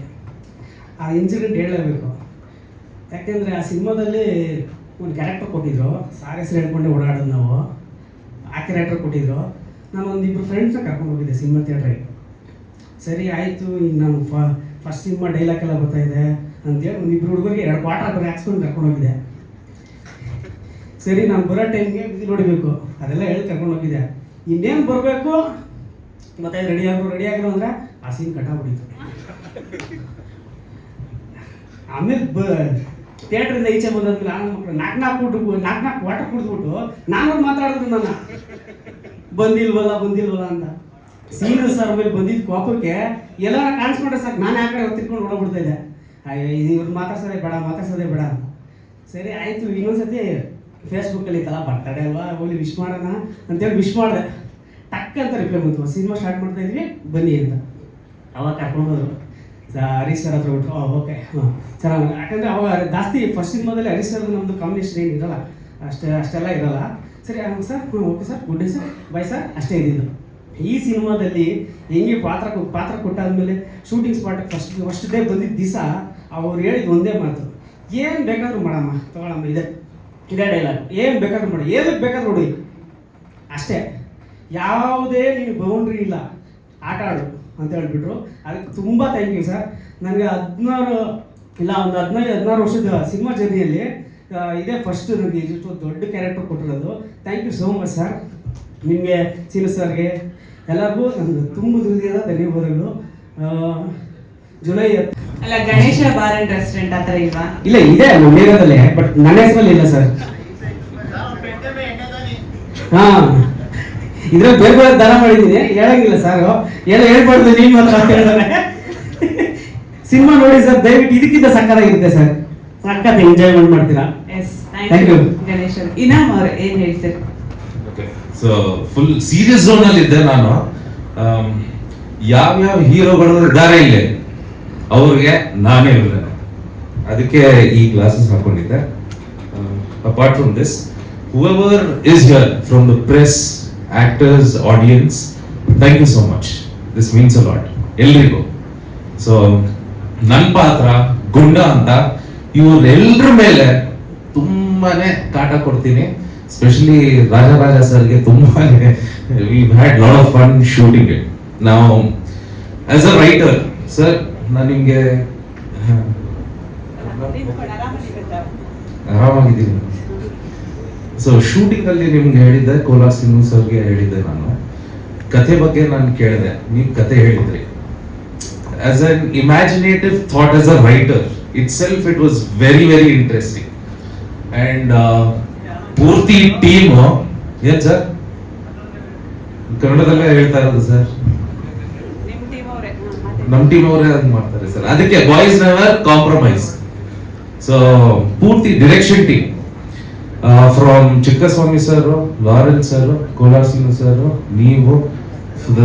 ಆ ಇನ್ಸಿಡೆಂಟ್ ಹೇಳಲೇಬೇಕು. ಯಾಕೆಂದರೆ ಆ ಸಿನಿಮಾದಲ್ಲಿ ಒಂದು ಕ್ಯಾರೆಕ್ಟರ್ ಕೊಟ್ಟಿದ್ರು, ಸಾರ್ ಹೆಸರು ಹೇಳ್ಕೊಂಡೆ ಓಡಾಡೋದು ನಾವು. ಆ ಕ್ಯಾರೆಕ್ಟರ್ ಕೊಟ್ಟಿದ್ರು. ನಾನು ಒಂದಿಬ್ಬರು ಫ್ರೆಂಡ್ಸ್ನ ಕರ್ಕೊಂಡು ಹೋಗಿದ್ದೆ ಸಿನಿಮಾ ಥಿಯೇಟ್ರಿಗೆ. ಸರಿ ಆಯಿತು, ಈಗ ನಾನು ಫಸ್ಟ್ ಸಿನಿಮಾ ಡೈಲಾಗ್ ಎಲ್ಲ ಬರ್ತಾಯಿದೆ ಅಂತೇಳಿ ಒಂದಿಬ್ಬರು ಹುಡುಗರಿಗೆ 2 ಕ್ವಾರ್ಟರ್ ಬರೀ ಹಾಕ್ಸ್ಕೊಂಡು ಕರ್ಕೊಂಡು ಹೋಗಿದ್ದೆ. ಸರಿ, ನಾನು ಬರೋ ಟೈಮ್ಗೆ ಬಿಸಿ ನೋಡಬೇಕು ಅದೆಲ್ಲ ಹೇಳಿ ಕರ್ಕೊಂಡು ಹೋಗಿದ್ದೆ. ಇನ್ನೇನು ಬರಬೇಕು ಮತ್ತೆ ರೆಡಿ ಆಗಿರೋ ಅಂದರೆ ಆ ಸೀನ್ ಕಟ್ಟಾಗ್ಬಿಟ್ಟಿತ್ತು. ಆಮೇಲೆ ಥಿಯೇಟ್ರಿಂದ ಈಚೆ ಬಂದಾದ್ಮೇಲೆ ನಾನು ಮಕ್ಕಳು ನಾಲ್ಕು ವಾಟರ್ ಕುಡಿದ್ಬಿಟ್ಟು ನಾನು ಮಾತಾಡಿದ್ರು ನನ್ನ ಬಂದಿಲ್ವಲ್ಲ ಅಂತ. ಸೀನಿಯರ್ ಸರ್ ಮೇಲೆ ಬಂದಿದ್ದ ಕೋಪಕ್ಕೆ ಎಲ್ಲ ಕಾಣಿಸ್ಕೊಂಡ್ರೆ ಸಾಕು, ನಾನು ಆ ಕಡೆ ತಿರ್ಕೊಂಡು ಓಡೋಗ್ಬಿಡ್ತಾ ಇದ್ದೆ. ಇವ್ರು ಮಾತಾಡ್ಸೋದೇ ಬೇಡ ಅಂತ. ಸರಿ ಆಯಿತು, ಇನ್ನೊಂದ್ಸತಿ ಫೇಸ್ಬುಕ್ಕಲ್ಲಿ ಇತ್ತಲ್ಲ ಬರ್ತಡೇ ಅಲ್ವಾ, ಹೋಗಿ ವಿಶ್ ಮಾಡೋಣ ಅಂತೇಳಿ ವಿಶ್ ಮಾಡಿದೆ. ಟಕ್ ಅಂತ ರಿಪ್ಲೈ ಬಂತು, ಸಿನಿಮಾ ಸ್ಟಾರ್ಟ್ ಮಾಡ್ತಾ ಇದ್ವಿ ಬನ್ನಿ ಅಂತ. ಅವಾಗ ಕರ್ಕೊಂಡು ಹೋದ್ರು ಹರೀಶ್ ಸರ್ ಹತ್ರ ಬಿಟ್ಟು. ಓಕೆ, ಹಾಂ ಚೆನ್ನಾಗಿ. ಯಾಕಂದರೆ ಅವಾಗ ಜಾಸ್ತಿ ಫಸ್ಟ್ ಸಿನಿಮಾದಲ್ಲಿ ಹರೀಶ್ ಸರ್ ನಮ್ಮದು ಕಾಂಬಿನೇಷನ್ ಏನು ಇರೋಲ್ಲ, ಅಷ್ಟೆಲ್ಲ ಇರೋಲ್ಲ. ಸರಿ sir, okay sir, good day sir, by sir, ಅಷ್ಟೇ ಇದ್ದಿದ್ದು. ಈ ಸಿನಿಮಾದಲ್ಲಿ ಹೆಂಗೆ ಪಾತ್ರ ಕೊಟ್ಟಾದ್ಮೇಲೆ ಶೂಟಿಂಗ್ ಸ್ಪಾಟಿಗೆ ಫಸ್ಟ್ ಡೇ ಬಂದಿದ್ದ ದಿವಸ ಅವ್ರು ಹೇಳಿದ ಒಂದೇ ಮಾತು, ಏನು ಬೇಕಾದ್ರೂ ಮಾಡಮ್ಮ, ತಗೊಳಮ್ಮ, ಇದೇ ಡೈಲಾಗ್, ಏನು ಬೇಕಾದ್ರೂ ಮಾಡಿ, ಏನಕ್ಕೆ ಬೇಕಾದ್ರೂ ನೋಡಿ, ಅಷ್ಟೇ, ಯಾವುದೇ ನೀನು ಬೌಂಡ್ರಿ ಇಲ್ಲ, ಆಟ ಆಡು ಅಂತ ಹೇಳ್ಬಿಟ್ರು. ಅದಕ್ಕೆ ತುಂಬ ಥ್ಯಾಂಕ್ ಯು ಸರ್. ನನಗೆ 15-16 ವರ್ಷದ ಸಿನಿಮಾ ಜರ್ನಿಯಲ್ಲಿ ಇದೇ ಫಸ್ಟ್ ನನಗೆ ಇಷ್ಟು ದೊಡ್ಡ ಕ್ಯಾರೆಕ್ಟರ್ ಕೊಟ್ಟಿರೋದು. Thank you so much sir. ನಿಮಗೆ ಸೀನು ಸರ್ಗೆ ಎಲ್ಲರಿಗೂ ನನಗೆ ತುಂಬ ಹೃದಯದ ಧನ್ಯವಾದಗಳು. ಜುಲೈ ಅಲ್ಲ, ಗಣೇಶ ಬಾರ್ ಅಂಡ್ ರೆಸ್ಟೋರೆಂಟ್ ಆ ಥರ ಇಲ್ವಾ? ಇಲ್ಲ, ಇದೆ ಮಂಡ್ಯದಲ್ಲೇ, ಬಟ್ ನನ್ನ ಹೆಸರಲ್ಲಿ ಇಲ್ಲ ಸರ್. ಹಾಂ, ಇದ್ರಲ್ಲಿ ಬೇರೆ ದಾನ ಮಾಡಿದ್ದೀನಿ, ಹೇಳಂಗಿಲ್ಲ ಸರ್, ಹೇಳ್ಬಾರ್ದು ನೀನು ಮಾತ್ರ ಅಂತ ಹೇಳಿದ್ರೆ. ಸಿನಿಮಾ ನೋಡಿ ಸರ್, ದಯವಿಟ್ಟು ಇದಕ್ಕಿಂತ ಸಕ್ಕತ್ತಾಗಿರುತ್ತೆ ಸರ್, ಸಕ್ಕತ್ತ ಎಂಜಾಯ್ಮೆಂಟ್ ಮಾಡ್ತೀರಾ. Thank you. ಗಣೇಶ್ ಇನಾಮ್ ಅವ್ರು ಏನು ಹೇಳ್ತಾರೆ? Okay, so full serious zone ಅಲ್ಲಿ ಇದ್ದೆ ನಾನು. ಯಾವ್ಯಾವ ಹೀರೋಗಳು ಇದ್ದಾರೆ ಇಲ್ಲಿ ಅವ್ರಿಗೆ ನಾನೇ ಇರ್ತೇನೆ, ಅದಕ್ಕೆ ಈ ಗ್ಲಾಸಸ್ ಹಾಕೊಂಡಿದ್ದೆ. Apart from this, whoever is here from the press, actors, audience, thank you so much. This means a lot. ಎಲ್ರಿಗೂ. ಸೊ ನನ್ನ ಪಾತ್ರ ಗುಂಡ ಅಂತ ಇವ್ರೆಲ್ರ ಮೇಲೆ ತುಂಬಾನೇ ಕಾಟ ಕೊಡ್ತೀನಿ. ಸ್ಪೆಷಲಿ ರಾಜ ಸರ್ಗೆ ತುಂಬಾನೇ we had lot of fun shooting it. ನಾವು ಆಸ್ ಅ ರೈಟರ್ ಸರ್, ನಾನು ನಿಮ್ಗೆ ಆರಾಮಾಗಿದ್ದೀನಿ. ಸೊ ಶೂಟಿಂಗ್ ಅಲ್ಲಿ ನಿಮ್ಗೆ ಹೇಳಿದ್ದೆ, ಕೋಲಾರ್ ಸಿನಿಮಾ ಸರ್ಗೆ ಹೇಳಿದ್ದೆ, ನಾನು ಕಥೆ ಬಗ್ಗೆ ನಾನು ಕೇಳಿದೆ, ನೀವು ಕಥೆ ಹೇಳಿದ್ರಿ. As an imaginative thought as a writer itself it was very very interesting and ಪೂರ್ತಿ ಟೀಮ್ ಏನ್ ಸರ್ ಕನ್ನಡದಲ್ಲೇ ಹೇಳ್ತಾ ಇರೋದು ಸರ್, ನಮ್ಮ ಟೀಮ್ ಅವರೇ ಅದ್ ಮಾಡ್ತಾರೆ ಸರ್. ಅದಕ್ಕೆ ಬಾಯ್ಸ್ ನೆವರ್ ಕಾಂಪ್ರಮೈಸ್. ಸೊ ಪೂರ್ತಿ direction team from Chikkaswamy sir, Lawrence sir, Kolar cinema sir, ನೀವು ದ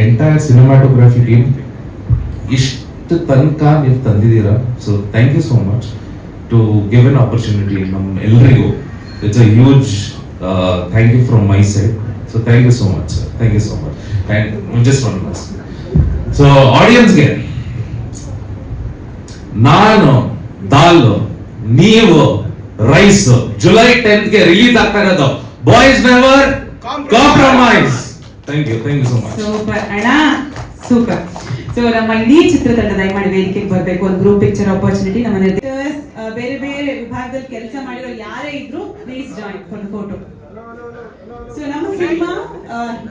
ಎಂಟೈರ್ ಸಿನಿಮಾಟೋಗ್ರಫಿ ಟೀಮ್ ಇಷ್ಟು ತನಕ ನೀವು ತಂದಿದ್ದೀರಾ. So thank you so much. To give an opportunity ನಮ್ಮ ಎಲ್ರಿಗೂ. It's a huge thank you from my side. So thank you so much sir, thank you so much. And just one last, so ಆಡಿಯನ್ಸ್ಗೆ ನಾನು ದಾಲ್, ನೀವು ರೈಸ್, ಜುಲೈ 10th ರಿಲೀಸ್ ಆಗ್ತಾ ಇರೋದು boys never compromise. Thank you so much. Super ಅಣ್ಣ, ಸೂಪರ್. ಸೊ ನಮ್ಮ ಇಡೀ ಚಿತ್ರತಂಡ ದಯಮಾಡಿ ವೇದಿಕೆಗೆ ಬರಬೇಕು. ಒಂದು ಗ್ರೂಪ್ ಪಿಕ್ಚರ್ ಆಪರ್ಚುನಿಟಿ. ನಮ್ಮ ನಿರ್ದೇಶಕರು ಬೇರೆ ಬೇರೆ ವಿಭಾಗದಲ್ಲಿ ಕೆಲಸ ಮಾಡಿರೋ ಯಾರೇ ಇದ್ರು please join for the photo. So ನಮ್ಮ ಸಿನಿಮಾ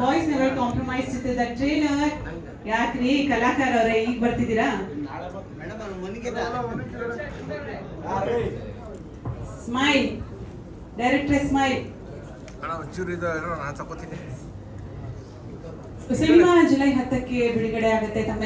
ಬಾಯ್ಸ್ ನೆವರ್ ಕಾಂಪ್ರಮೈಸ್ ಚಿತ್ರದ ಟ್ರೇಲರ್. ಯಾಕ್ರಿ ಕಲಾಕಾರ ಅವರೇ ಈಗ ಬರ್ತಿದ್ದೀರಾ? Smile, director smile. Cinema July 10ಕ್ಕೆ ಬಿಡುಗಡೆ ಆಗುತ್ತೆ. ತಮ್ಮ